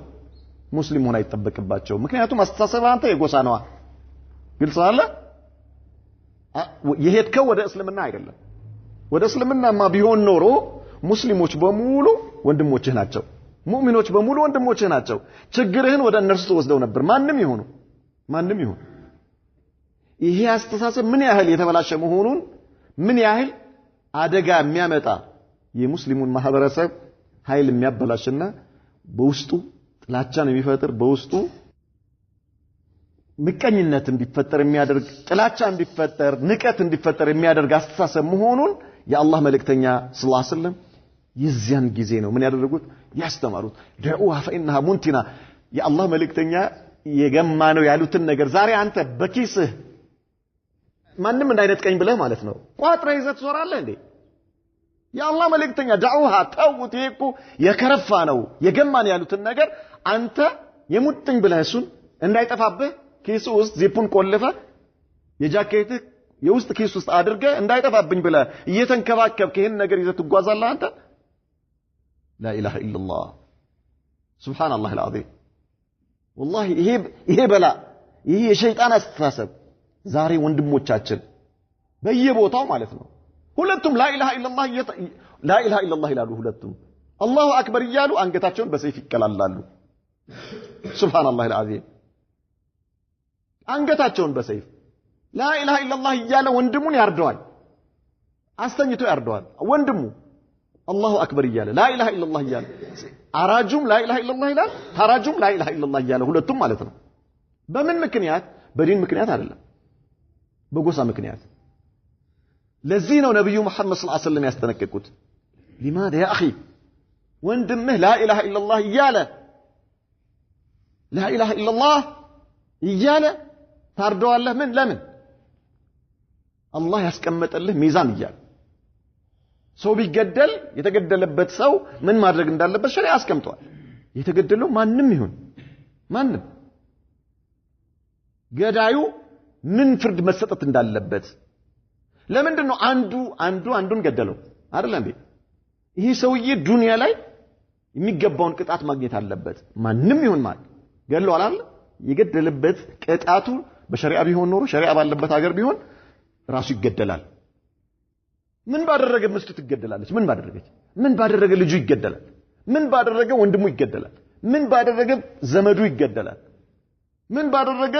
Speaker 1: ሙስሊም ሆነ አይጠበቅባቸው ምክንያቱም አስተሳሰብ አንተ የጎሳ ነዋ ግልጽ አለ የሄድከው ወደ እስልምና አይደለም ወደ እስልምናማ ቢሆን ኖሮ ሙስሊሞች በሙሉ ወንድሞችህ ናቸው ሙእሚኖች በሙሉ ወንድሞችህ ናቸው ችግርህን ወደ እነርሱ ተወስደው ነበር ማንንም ይሁን ይሄ አስተሳሰብ ምን ያህል የተበላሸ መሆኑን ምን ያህል አደጋ የሚያመጣ የሙስሊሙን ማህበረሰብ ኃይል የሚያበላሽና በውስጡ ጥላቻን የሚፈጥር በውስጡ ምቀኝነት እንዲፈጠር የሚያደርግ ጥላቻ እንዲፈጠር ንቀት እንዲፈጠር የሚያደርግ አስተሳሰብ መሆኑን የአላህ መልእክተኛ ሰለላሁ ዐለይሂ ወሰለም የዚያን ጊዜ ነው ምን ያደረጉት ያስተማሩት ደዑሃ ፈኢንሃ ሙንቲና የአላህ መልእክተኛ የገማ ነው ያሉትን ነገር ዛሬ አንተ በኪስህ ማንንም እንዳይነጥቀኝ ብለህ ማለት ነው ቋጥረህ ይዘህ ትዞራለህ እንዴ የአላህ መልእክተኛ ደዑሃ ተውት ይሄኮ የከረፋ ነው የገማ ነው ያሉትን ነገር አንተ የሙጥኝ ብለህ እሱን እንዳይጠፋብህ ኪስ ውስጥ ዚፑን ቆልፈህ የጃኬትህ የውስጥ ኪስ ውስጥ አድርገህ እንዳይጠፋብኝ ብለህ እየተንከባከብክ ይሄን ነገር ይዘህ ትጓዛለህ አንተ لا إله إلا الله سبحان الله العظيم والله ይሄ በላ ይሄ የሸይጣን አስተሳሰብ ዛሬ ወንድሞቻችን በየቦታው ማለት ነው ሁለቱም لا إله إلا الله لا إله إلا الله ይላሉ ሁለቱም አላሁ አክበር ይያሉ አንገታቸውን በሰይፍ ይቀላላሉ سبحان الله العظيم አንገታቸውን በሰይፍ لا إله إلا الله ይያለ ወንድሙን ያርደዋል አስተኝቶ ያርደዋል ወንድሙ الله أكبر ياله لا إله إلا الله ياله أراجم لا إله إلا الله ياله تراجم لا إله إلا الله ياله ሁለቱም ማለት ነው በምን ምክንያት በዲን ምክንያት አይደለም በጎሳ ምክንያት ለዚህ ነው ነብዩ መሐመድ ሰለላሁ ዐለይሂ ወሰለም ያስጠነቀቁት لماذا يا أخي ወንድምህ لا إله إلا الله ياله لا إله إلا الله ياله ታርደዋለህ ምን ለምን አላህ ያስቀመጠልህ ሚዛን ይያል ሰው ቢገደል የተገደለበት ሰው ምን ማድረግ እንዳለበት ሸሪዓ አስቀምጧል የተገደለው ማንንም ይሁን ማንንም ገዳዩ ምን ፍርድ መሰጠት እንዳለበት ለምንድነው አንዱን ገደለው አይደል እንዴ ይሄ ሰውዬ ዱንያ ላይ የሚገባውን ቅጣት ማግኘት አለበት ማንንም ይሁን ማለት ገለው አይደል የገደለበት ቅጣቱ በሸሪዓ ቢሆን ኖሮ ሸሪዓ ባለበት ሀገር ቢሆን ራሱ ይገደላል ምን ባደረገ ምስቱ ትገደላለች ምን ባደረገ ልጁ ይገደላል ምን ባደረገ ወንድሙ ይገደላል ምን ባደረገ ዘመዱ ይገደላል ምን ባደረገ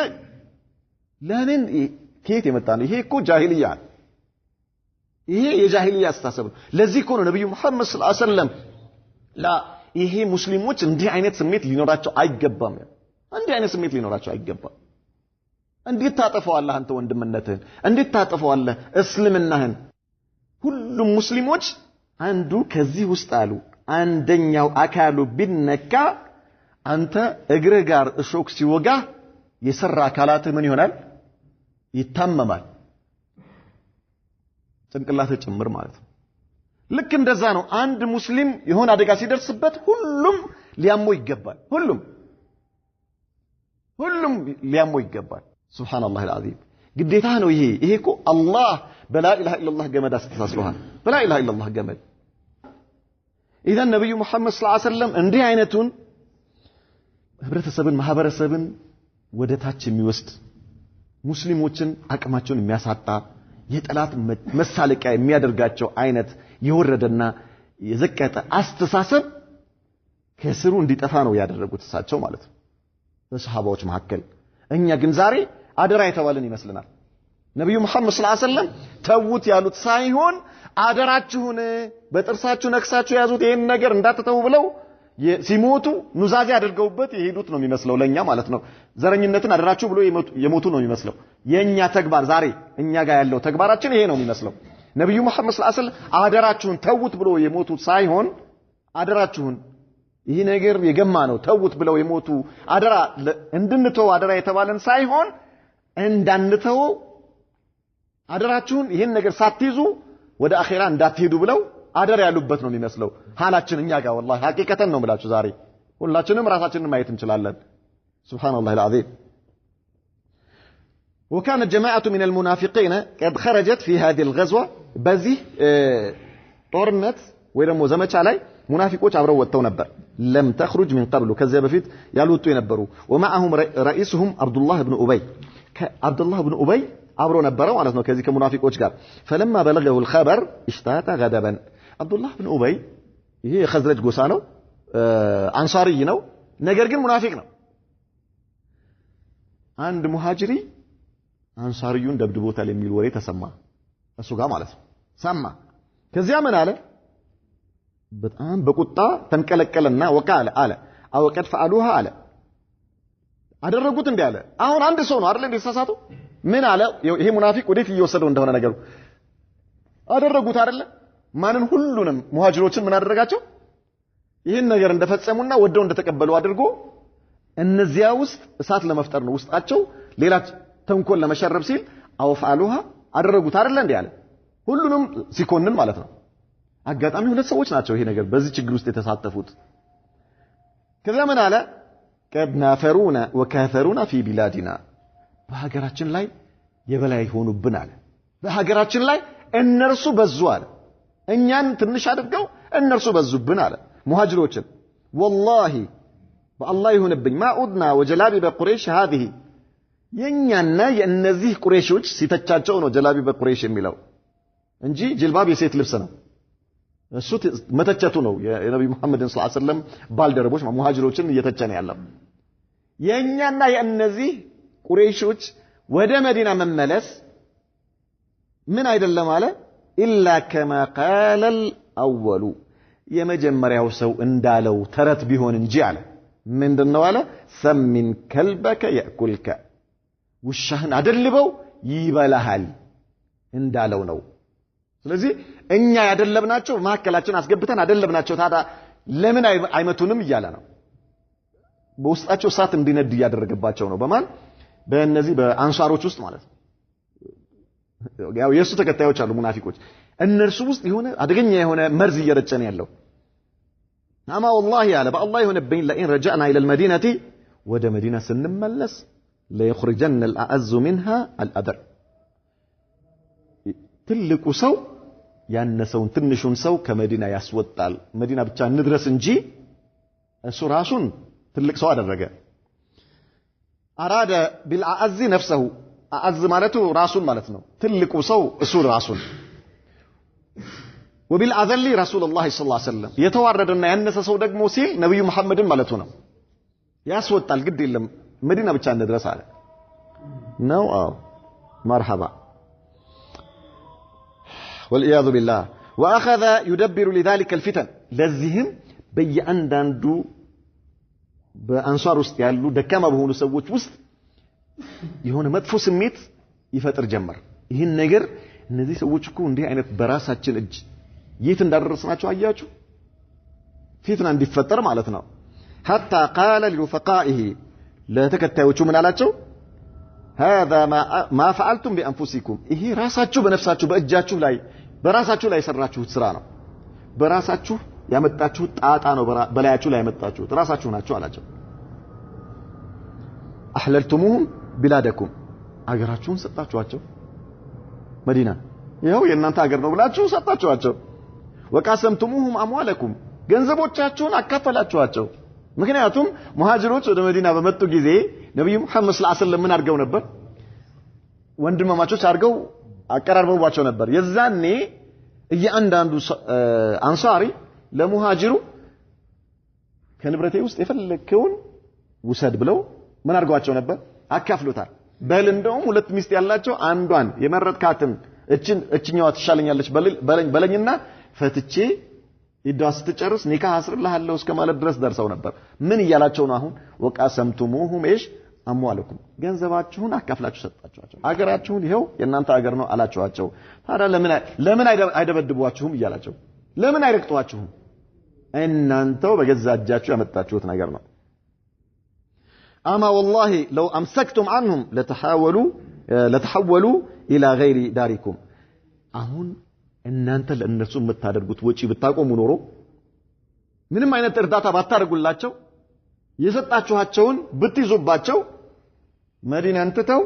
Speaker 1: ለምን ከየት የመጣ ነው ይሄ እኮ ጃሂልያ ይሄ የጃሂልያ አስተሳሰብ ነው ለዚህ እኮ ነው ነብዩ መሐመድ ሰለላሁ ዐለይሂ ወሰለም ይሄ ሙስሊሞች እንዲህ አይነት ስሜት ሊኖራቸው አይገባም እንዲህ አይነት ስሜት ሊኖራቸው አይገባም እንዴት ታጠፈዋለህ አንተ ወንድምነትህን እንዴት ታጠፈዋለህ እስልምናህን ሁሉም ሙስሊሞች አንዱ ከዚህ ውስጥ አሉ አንደኛው አካሉ ቢነካ አንተ እግርህ ጋር እሾክ ሲወጋ የሰራ አካላት ምን ይሆናል ይታመማል ጭንቅላት ጭምር ማለት ነው ልክ እንደዛ ነው አንድ ሙስሊም የሆነ አደጋ ሲደርስበት ሁሉም ሊያመው ይገባል ሁሉም ሊያመው ይገባል ሱብሃንአላህ አልዓዚም ግዴታ ነው ይሄ እኮ አላህ በላ ኢላሃ ኢላላህ ገመድ አስተሳስሮሃል በላ ኢላሃ ኢላላህ ገመድ اذا ነብዩ መሐመድ ሰለላሁ ዐለይሂ ወሰለም እንዲህ አይነቱን ህብረተሰብን ማህበረሰብን ወደ ታች የሚወስድ ሙስሊሞችን አቅማቸውን የሚያሳጣ የጠላት መሳለቂያ የሚያደርጋቸው አይነት የወረደና የዘቀጠ አስተሳሰብ ከስሩ እንዲጠፋ ነው ያደረጉት እሳቸው ማለት ነው በሰሃባዎች መካከል እኛ ግን ዛሬ አደራ የተባለን ይመስልናል ነብዩ መሐመድ ሰለላሁ ዐለይሂ ወሰለም ተውት ያሉት ሳይሆን አደራችሁን በጥርሳችሁ ነክሳችሁ ያዙት ይሄን ነገር እንዳትተው ብለው ሲሞቱ ኑዛዜ አድርገውበት የሄዱት ነው የሚመስለው ለኛ ማለት ነው ዘረኝነትን አደራችሁ ብሎ የሞቱ ነው የሚመስለው የኛ ተግባር ዛሬ እኛ ጋር ያለው ተግባራችን ይሄ ነው የሚመስለው ነብዩ መሐመድ ሰለላሁ ዐለይሂ ወሰለም አደራችሁን ተውት ብሎ የሞቱት ሳይሆን አደራችሁን ይሄ ነገር የገማ ነው ተውት ብለው የሞቱ አደራ እንድንተው አደራ የተባለን ሳይሆን እንዳንተው አደራችሁን ይሄን ነገር ሳትይዙ ወደ አኺራ እንዳትሄዱ ብለው አደራ ያሉበት ነው የሚመስለው ሐላችን እኛ ጋር والله ሐቂቀተን ነው ብላችሁ ዛሬ ሁላችንም ራሳችንን ማየት እንችላለን ሱብሃንአላህ አልዓዚም وكان جماعه من المنافقين قد خرجت في هذه الغزوه በዚህ ጦርነት ወይ ደግሞ ዘመቻ ላይ ሙናፊቆች አብረው ወጥተው ነበር لم تخرج من قبل ከዚያ በፊት ያልወጡ የነበሩ ومعهم رئيسهم عبد الله بن ابي عبد الله بن ابي አብሮ ነበረ ማለት ነው ከዚህ ከሙናፊቆች ጋር فلما بلغه الخبر اشتاق غضبا عبد الله بن ابي ይሄ የኸዝረጅ ጎሳ ነው አንሳሪ ነው ነገር ግን ሙናፊቅ ነው አንድ ሙሃጅሪ አንሳሪዩን ደብድቦታል የሚል ወሬ ተሰማ እሱ ጋር ማለት ነው ሰማ ከዚያ ምን አለ በጣም በቁጣ ተንቀለቀለና ወቃለ አለ አው ቀድ ፈዓሉሃ አለ አደረጉት እንዴ አለ አሁን አንድ ሰው ነው አይደል እንዴ ተሳሳተው ምን አለ ይሄ ሙናፊቅ ወዴት እየወሰደው እንደሆነ ነገሩ አደረጉት አይደል ማንን ሁሉንም ሙሃጅሮችን ምን አደረጋቸው ይሄን ነገር እንደፈጸሙና ወደው እንደተቀበሉ አድርጎ እነዚያ ውስጥ እሳት ለመፍጠር ነው ውስጣቸው ሌላ ተንኮል ለመሸረብ ሲል አውፋሉሃ አደረጉት አይደል እንዴ አለ ሁሉንም ሲኮንን ማለት ነው አጋጣሚ ሁለት ሰዎች ናቸው ይሄ ነገር በዚህ ችግር ውስጥ የተሳተፉት ከዛ ምን አለ قد نافرونا وكاثرونا في بلادنا በሀገራችን ላይ የበላይ ሆኑብን አለ በሀገራችን ላይ እነርሱ በዙ አለ እኛን ትንሽ አድርገው እነርሱ በዙብን አለ ሙሃጅሮችን والله በአላህ ይሁንብኝ ማኡድና ወጀላቢ በቁረይሽ هذه የኛና የእነዚህ ቁረይሾች ሲተቻቸው ነው ጀላቢ በቁረይሽ የሚለው እንጂ ጅልባብ የሴት ልብስ ነው እሱ መተቸቱ ነው የነብዩ መሐመድ ሰለላሁ ዐለይሂ ወሰለም ባልደረቦች ሙሃጅሮችን እየተቸነ ያለው የኛና የእነዚህ ቁረይሾች ወደ መዲና መመለስ ምን አይደለም አለ ኢላ كما قال الاول የመጀመሪያው ሰው እንዳለው ተረት ቢሆን እንጂ አለ ምንድነው አለ ሰሚን ከልበከ ያኩልከ ውሻህን አደልበው ይበላሃል እንዳለው ነው ስለዚህ እኛ ያደለብናቸው ማከላችን አስገብተን አደለብናቸው ታዲያ ለምን አይመቱንም እያለ ነው በውስጣቸው እሳት እንዲነድ ያደረገባቸው ነው በማን በእነዚህ በአንሳሮች ውስጥ ማለት ነው ያው የሱ ተከታዮች አሉ ሙናፊቆች እነርሱ ውስጥ የሆነ አደገኛ የሆነ መርዝ እየረጨን ያለው አማ والله ያለ በአላህ ይሁንብኝ ለኢን ረጃዕና ኢለ المدينه ወደ መዲና ስንመለስ ليخرجن الأعز منها الأدر ትልቁ ሰው ያነሰውን ትንሹን ሰው ከመዲና ያስወጣል መዲና ብቻ እንድረስ እንጂ እሱ ራሱን ትልቅ ሰው አደረገ አራደ بالأعز نفسه أعز ማለቱ ራሱን ማለት ነው ትልቁ ሰው እሱ ራሱን وبالأذل رسول الله صلى الله عليه وسلم የተዋረደና ያነሰ ሰው ደግሞ ሲል ነብዩ መሐመድን ማለቱ ነው ያስወጣል ግድ የለም መዲና ብቻ እንድረስ አለ ነው مرحبا والعياذ بالله واخذ يدبر لذلك الفتن ለዚህም በየአንዳንዱ በአንሷር ውስጥ ያሉ ደካማ በሆኑ ሰዎች ውስጥ የሆነ መጥፎ ስሜት ይፈጥር ጀመር ይህን ነገር እነዚህ ሰዎች እኮ እንዲህ አይነት በራሳችን እጅ የት እንዳደረስናቸው አያችሁ ፊትና እንዲፈጠር ማለት ነው حتى قال لرفقائه ለተከታዮቹ ምን አላቸው هذا ما فعلتم بانفسكم ይሄ ራሳችሁ በነፍሳችሁ በእጃችሁ ላይ በራሳችሁ ላይ ሰራችሁት ስራ ነው በራሳችሁ ያመጣችሁት ጣጣ ነው በላያችሁ ላይ ያመጣችሁት ራሳችሁ ናችሁ አላቸው احللتموهم بلادكم አገራችሁን ሰጣችኋቸው መዲና ይሄው የእናንተ ሀገር ነው ብላችሁ ሰጣችኋቸው وقاسمتموهم اموالكم ገንዘቦቻችሁን አካፈላችኋቸው ምክንያቱም ሙሃጅሮች ወደ መዲና በመጡ ጊዜ ነብዩ መሐመድ ሰለላሁ ዐለይሂ ወሰለም ምን አድርገው ነበር ወንድማማቾች አድርገው አቀራርበዋቸው ነበር የዛኔ እያንዳንዱ አንሳሪ ለሙሃጅሩ ከንብረቴ ውስጥ የፈለከውን ውሰድ ብለው ምን አድርጓቸው ነበር አካፍሉታል በል እንደውም ሁለት ሚስት ያላቸው አንዷን የመረጥካትን እችኛዋ ትሻለኛለች በለኝና ፈትቼ ይዳስ ተጨርስ ኒካህ አስርልሃለሁ እስከማለት ድረስ ደርሰው ነበር ምን ይያላቸው ነው አሁን ወቃሰምቱሙሁም ايش አሟለኩም ገንዘባችሁን አካፍላችሁ ሰጣችኋቸው አገራችሁን ይሄው የእናንተ አገር ነው አላችኋቸው ታዲያ ለምን አይደበድቧችሁም ይያላቸው ለምን አይረቅጧችሁም እናንተው በገዛ እጃችሁ ያመጣችሁት ነገር ነው اما والله لو امسكتم عنهم لتحولوا الى غير داركم አሁን እናንተ ለእነሱ የምታደርጉት ወጪ ብታቆሙ ኖሮ ምንም አይነት እርዳታ ባታደርጉላቸው የሰጣችኋቸውን ብትይዙባቸው መዲናን ትተው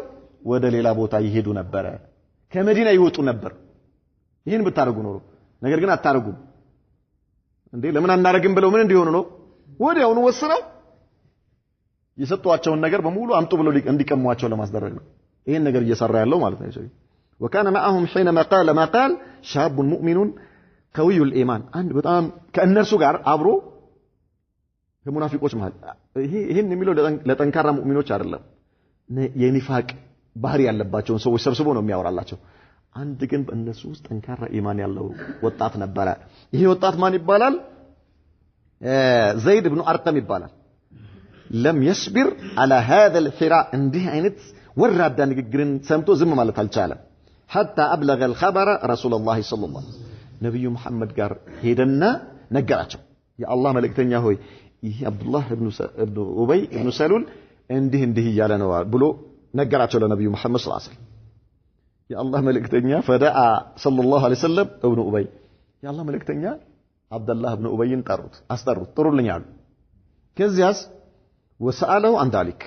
Speaker 1: ወደ ሌላ ቦታ ይሄዱ ነበር ከመዲና ይወጡ ነበር ይሄን ብታደርጉ ኖሮ ነገር ግን አታረጉም እንዴ ለምን አናረግም ብለው ምን እንዲሆኑ ነው ወዲያውኑ ወስነው የሰጧቸውን ነገር በሙሉ አምጡ ብለው እንዲቀሟቸው ለማስደረግ ነው ይሄን ነገር እየሰራ ያለው ማለት ነው وكان معهم حينما قال ما قال شاب مؤمن قوي الايمان አንድ በጣም ከእነርሱ ጋር አብሮ ከሙናፊቆች ማለት ይሄን የሚለው ለጠንካራ ሙእሚኖች አይደለም የኒፋቅ ባህሪ ያለባቸው ሰዎች ሰብስቦ ነው የሚያወራላቸው አንድ ግን በእነሱ ውስጥ ጠንካራ ኢማን ያለው ወጣት ነበር ይሄ ወጣት ማን ይባላል ዘይድ ኢብኑ አርቀም ይባላል ለም يصبر على هذا الحراء እንዲህ አይነት ወራዳ ንግግርን ሰምቶ ዝም ማለት አልቻለም حتى أبلغ الخبر رسول الله صلى الله عليه وسلم ነብዩ መሐመድ ጋር ሄደና ነገራቸው የአላህ መልእክተኛ ሆይ ይህ አብዱላህ ኢብኑ ኡበይ ኢብኑ ሰሉል እንዲህ እያለ ነው ብሎ ነገራቸው ለነብዩ መሐመድ ሰለላሁ ዐለይሂ ወሰለም የአላህ መልእክተኛ ፈዳአ ሰለላሁ ዐለይሂ ወሰለም ኢብኑ ኡበይ የአላህ መልእክተኛ አብዱላህ ኢብኑ ኡበይን አስጠሩት ጥሩልኝ አሉ ከዚያስ ወሰአለው عن ذلك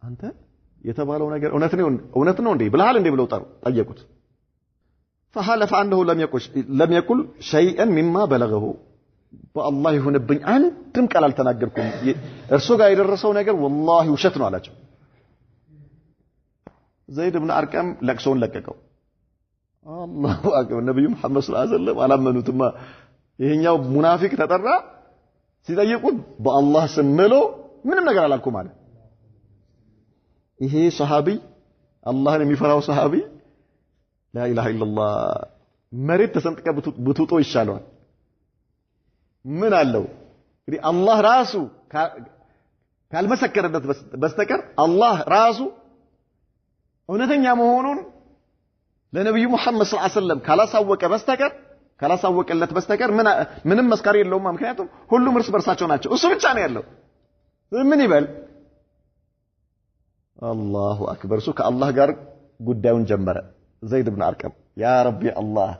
Speaker 1: አንተ የተባለው ነገር እውነት ነው እንዴ ብለሃል እንዴ ብለው ጠየቁት فحلف انه لم يقل شيئا مما بلغه በአላህ ይሁንብኝ አንድም ቃል አልተናገርኩም እርሱ ጋር የደረሰው ነገር والله ውሸት ነው አላቸው ዘይድ ኢብኑ አርቀም ለቅሶውን ለቀቀው አላሁ አክበር ነብዩ መሐመድ ሰለላሁ ዐለይሂ ወሰለም አላመኑትማ ይሄኛው ሙናፊቅ ተጠራ ሲጠይቁት በአላህ ስም ብሎ ምንም ነገር አላልኩም አለ ይሄ ሱሐቢ አላህን የሚፈራው ሱሐቢ لا اله الا الله መሬት ተሰንጥቀ ብትውጦ ይሻላል ምን አለው እንግዲህ አላህ ራሱ ካልመሰከረበት በስተቀር አላህ ራሱ እውነተኛ መሆኑን ለነብዩ መሐመድ ሰለላሁ ዐለይሂ ወሰለም ካላሳወቀለት በስተቀር ምንም መስካሪ የለውም ምክንያቱም ሁሉም እርስ በርሳቸው ናቸው እሱ ብቻ ነው ያለው ምን ይበል አላሁ አክበር እሱ ከአላህ ጋር ጉዳዩን ጀመረ ዘይድ ኢብኑ አርቀም ያ ረቢ አላህ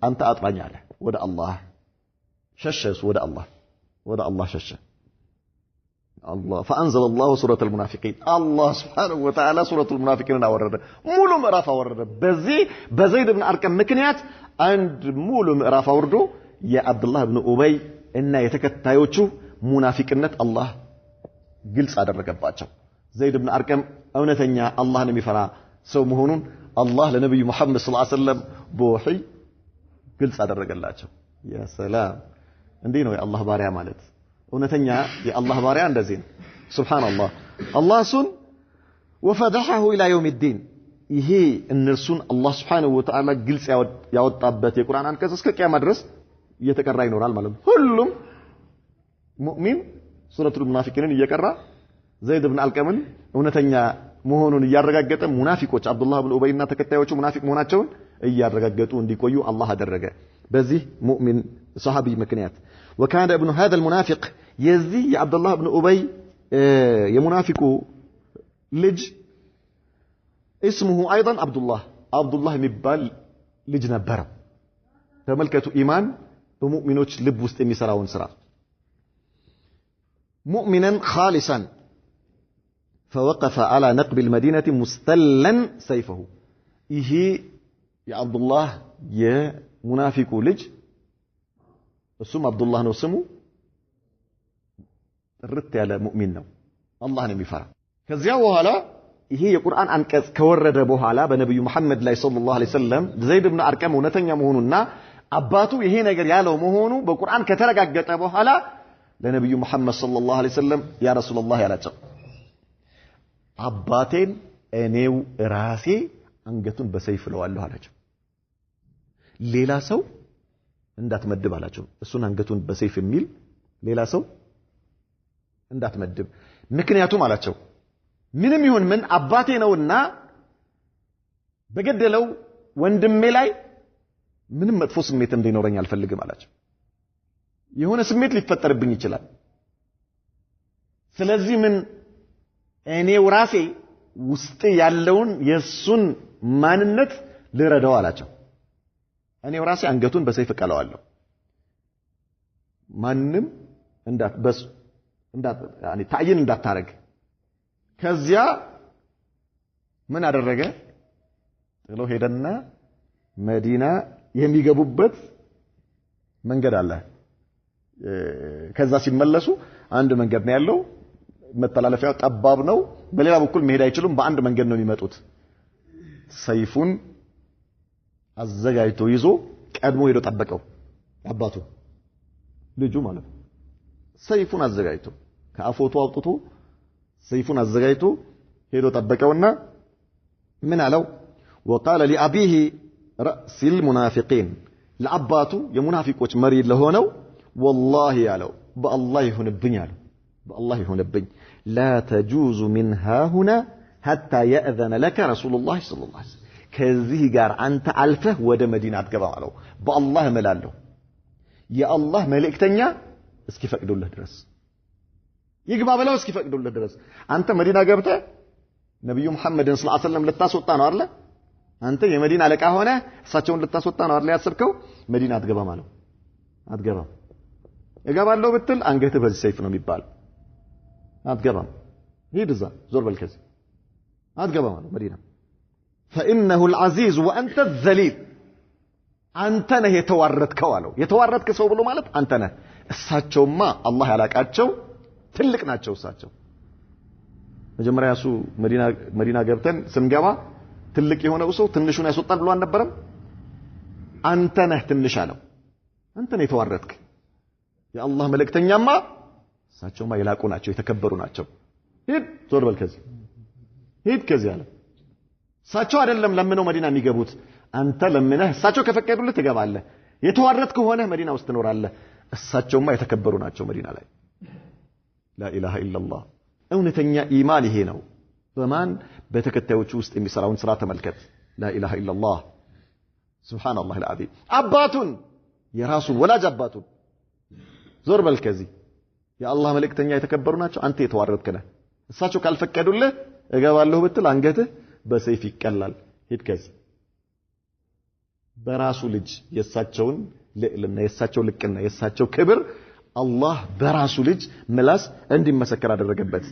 Speaker 1: አንተ አጥራኝ አለ ወደ አላህ ሸሸስ ወደ አላህ ሸሸ الله فأنزل الله سورة المنافقين الله سبحانه وتعالى سورة المنافقين أورده مولو مقراف أورده بزيد بن أركم مكنيات عند مولو مقراف أورده يا عبد الله بن أبي إن يتكتايوچو منافقنت الله ግልጽ አደረገባቸው ዘይድ ኢብኑ አርቀም እውነተኛ አላህን የሚፈራ ሰው መሆኑን አላህ ለነብዩ መሐመድ ሰለላሁ ዐለይሂ ወሰለም በወህይ ግልጽ አደረገላቸው ያ ሰላም እንዴ ነው የአላህ ባሪያ ማለት እውነተኛ የአላህ ባሪያ እንደዚህ ነው ሱብሃንአላህ አላህ ሱን ወፈደሐሁ ኢላ የውም الدين ይሄ እነርሱን አላህ Subhanahu Wa Ta'ala ግልጽ ያወጣበት የቁርአን አንቀጽ እስከ ቂያማ ድረስ እየተቀራ ይኖራል ማለት ነው ሁሉም ሙእሚን ሱረቱል ሙናፊቂንን እየቀራ ዘይድ ኢብኑ አልቀምን እውነተኛ መሆኑን እያረጋገጠ ሙናፊቆች አብዱላህ ኢብኑ ኡበይና ተከታዮቹ ሙናፊቅ መሆናቸውን እያረጋገጡ እንዲቆዩ አላህ አደረገ በዚህ ሙእሚን ሱሐቢ ምክንያት وكان ابن هذا المنافق يزي عبد الله بن ابي يمنافق لج اسمه ايضا عبد الله የሚባል ልጅ ነበር ተመልከቱ ኢማን በሙእሚኖች ልብ ውስጥ የሚሰራውን ስራ مؤمنا خالصا فوقف على نقب المدينة مستلا سيفه ይሄ የعبد الله የሙናፊቁ ልጅ እሱም አብዱላህ ነው ስሙ ጥርት ያለ ሙእሚን ነው አላህን የሚፈራ ከዚያ በኋላ ይሄ የቁርአን አንቀጽ ከወረደ በኋላ በነብዩ መሐመድ ላይ ሰለላሁ ዐለይሂ ወሰለም ዘይድ ኢብኑ አርቀም እውነተኛ መሆኑና አባቱ ይሄ ነገር ያለው መሆኑ በቁርአን ከተረጋገጠ በኋላ ለነብዩ መሐመድ ሰለላሁ ዐለይሂ ወሰለም ያ ረሱላህ ያላቸው አባቴን እኔው ራሴ አንገቱን በሰይፍ ለዋለሁ አላቸው ሌላ ሰው እንዳትመድብ አላቸው እሱን አንገቱን በሰይፍ የሚል ሌላ ሰው እንዳትመድብ ምክንያቱም አላቸው ምንም ይሁን ምን አባቴ ነውና በገደለው ወንድሜ ላይ ምንም መጥፎ ስሜት እንዲኖረኝ አልፈልግም አላቸው የሆነ ስሜት ሊፈጠርብኝ ይችላል ስለዚህ ምን እኔው ራሴ ውስጥ ያለውን የሱን ማንነት ልረዳው አላቸው እኔው ራሴ አንገቱን በሰይፍ ቀለዋለሁ ማንንም ያኒ ታይን እንዳታረግ ከዚያ ምን አደረገ ጥሎ ሄደና መዲና የሚገቡበት መንገድ አለ ከዛ ሲመለሱ አንድ መንገድ ነው ያለው መተላለፊያው ጠባብ ነው በሌላ በኩል መሄድ አይችሉም በአንድ መንገድ ነው የሚመጡት ሰይፉን አዘጋጅቶ ይዞ ቀድሞ ሄዶ ጠበቀው አባቱ ልጁ ማለት ሰይፉን አዘጋጅቶ ከአፎቱ አውጥቶ ሰይፉን አዘጋጅቶ ሄዶ ጠበቀውና ምን አለው وقال لأبيه رأس المنافقين ለአባቱ የሙናፊቆች መሪ ለሆነው والله ያለው በአላህ ይሁንብኝ አለው بالله يهونبኝ لا تجوز من ها هنا حتى يأذن لك رسول الله صلى الله عليه وسلم ከዚህ ጋር አንተ አልፈህ ወደ መዲና አትገባም አለው በአላህ እምላለሁ የአላህ መልእክተኛ እስኪፈቅዱልህ ድረስ ይግባ ብለው እስኪፈቅዱልህ ድረስ አንተ መዲና ገብተህ ነብዩ መሐመድን ሰለላሁ ዐለይሂ ወሰለም ልታስወጣ ነው አይደል አንተ የመዲና አለቃ ሆነ እሳቸውን ልታስወጣ ነው አይደል ያሰብከው መዲና አትገባም አለው አትገባም እገባለሁ ብትል አንገትህ በዚህ ሰይፍ ነው የሚባል አትገባም ሂድ እዛ ዞር በል ከዚህ አትገባም አለው መዲና فإنه العزيز وأنت الذليل أنت نه يتواردكوا አለው የተዋረድክ ሰው ብሎ ማለት አንተ ነህ እሳቸውማ አላህ ያላቃቸው ትልቅ ናቸው እሳቸው መጀመሪያ ያሱ መዲና ገብተን ስንገባ ትልቅ የሆነው ሰው ትንሹን ያስወጣል ብሎ አልነበረም አንተ ነህ ትንሽ አለው አንተ ነህ የተዋረድክ የአላህ መልእክተኛማ እሳቸውማ የላቁ ናቸው የተከበሩ ናቸው ሂድ ዞር በል ከዚህ ሂድ ከዚህ አለ እሳቸው አይደለም ለምነው መዲና የሚገቡት አንተ ለምነህ እሳቸው ከፈቀዱልህ ትገባለህ የተዋረድክ ሆነህ መዲና ውስጥ ትኖራለህ እሳቸውማ የተከበሩ ናቸው መዲና ላይ لا اله الا الله እውነተኛ ኢማን ይሄ ነው በማን በተከታዮቹ ውስጥ የሚሰራውን ስራ ተመልከት لا اله الا الله سبحان الله العظيم አባቱን የራሱን ወላጅ አባቱን ዞር በል ከዚህ የአላህ መልእክተኛ የተከበሩ ናቸው አንተ የተዋረድክ ነህ እሳቸው ካልፈቀዱልህ እገባለሁ ብትል አንገትህ በሰይፍ ይቀላል ሂድ ከዚህ በራሱ ልጅ የሳቸውን ልዕልና የሳቸው ልቅና የሳቸው ክብር الله በራሱ ልጅ ምላስ እንዲመሰከር አደረገበት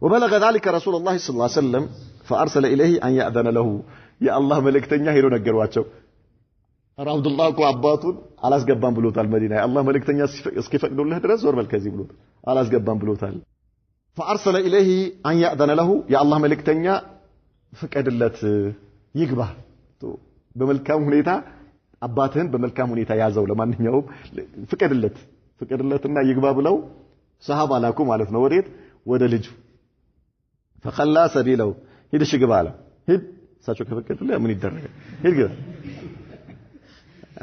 Speaker 1: وبلغ ذلك رسول الله صلى الله عليه وسلم فارسل اليه ان ياذن له يا الله ملكتኛ ሄዶ ነገሯቸው عبد الله እኮ አባቱን አላስገባም ብሎታል መዲና يا الله ملكتኛ እስኪፈቅዱልህ ድረስ ዞር በል ከዚህ ብሎታል አላስገባም ብሎታል فارسل اليه ان ياذن له يا الله ملكتኛ ፍቀድለት ይግባ በመልካም ሁኔታ አባትህን በመልካም ሁኔታ ያዘው ለማንኛውም ፍቀድለትና ይግባ ብለው ሰሃባ ላኩ ማለት ነው ወዴት ወደ ልጁ فخلى سبيله ሂድሽ ግባ አለ ሂድ እሳቸው ከፈቀዱልህ ምን ይደረጋል ሂድ ግባ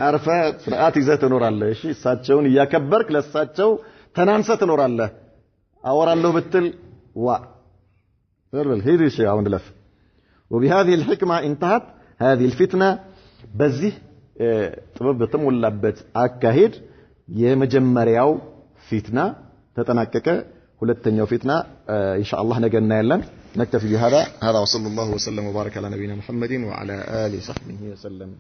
Speaker 1: አርፈ ፍርአት ይዘህ ትኖራለህ እሺ እሳቸውን እያከበርክ ለእሳቸው ተናንሰህ ትኖራለህ አወራለሁ ብትል ዋ ወርበል ሂድ እሺ አሁን ለፍ وبهذه الحكمة انتهت هذه الفتنة በዚህ ጥበብ በተሞላበት አካሄድ የመጀመሪያው ፊትና ተጠናቀቀ ሁለተኛው ፊትና ኢንሻአላህ ነገ እናያለን نكتفي بهذا وصلى الله وسلم وبارك على نبينا محمد وعلى آله وصحبه وسلم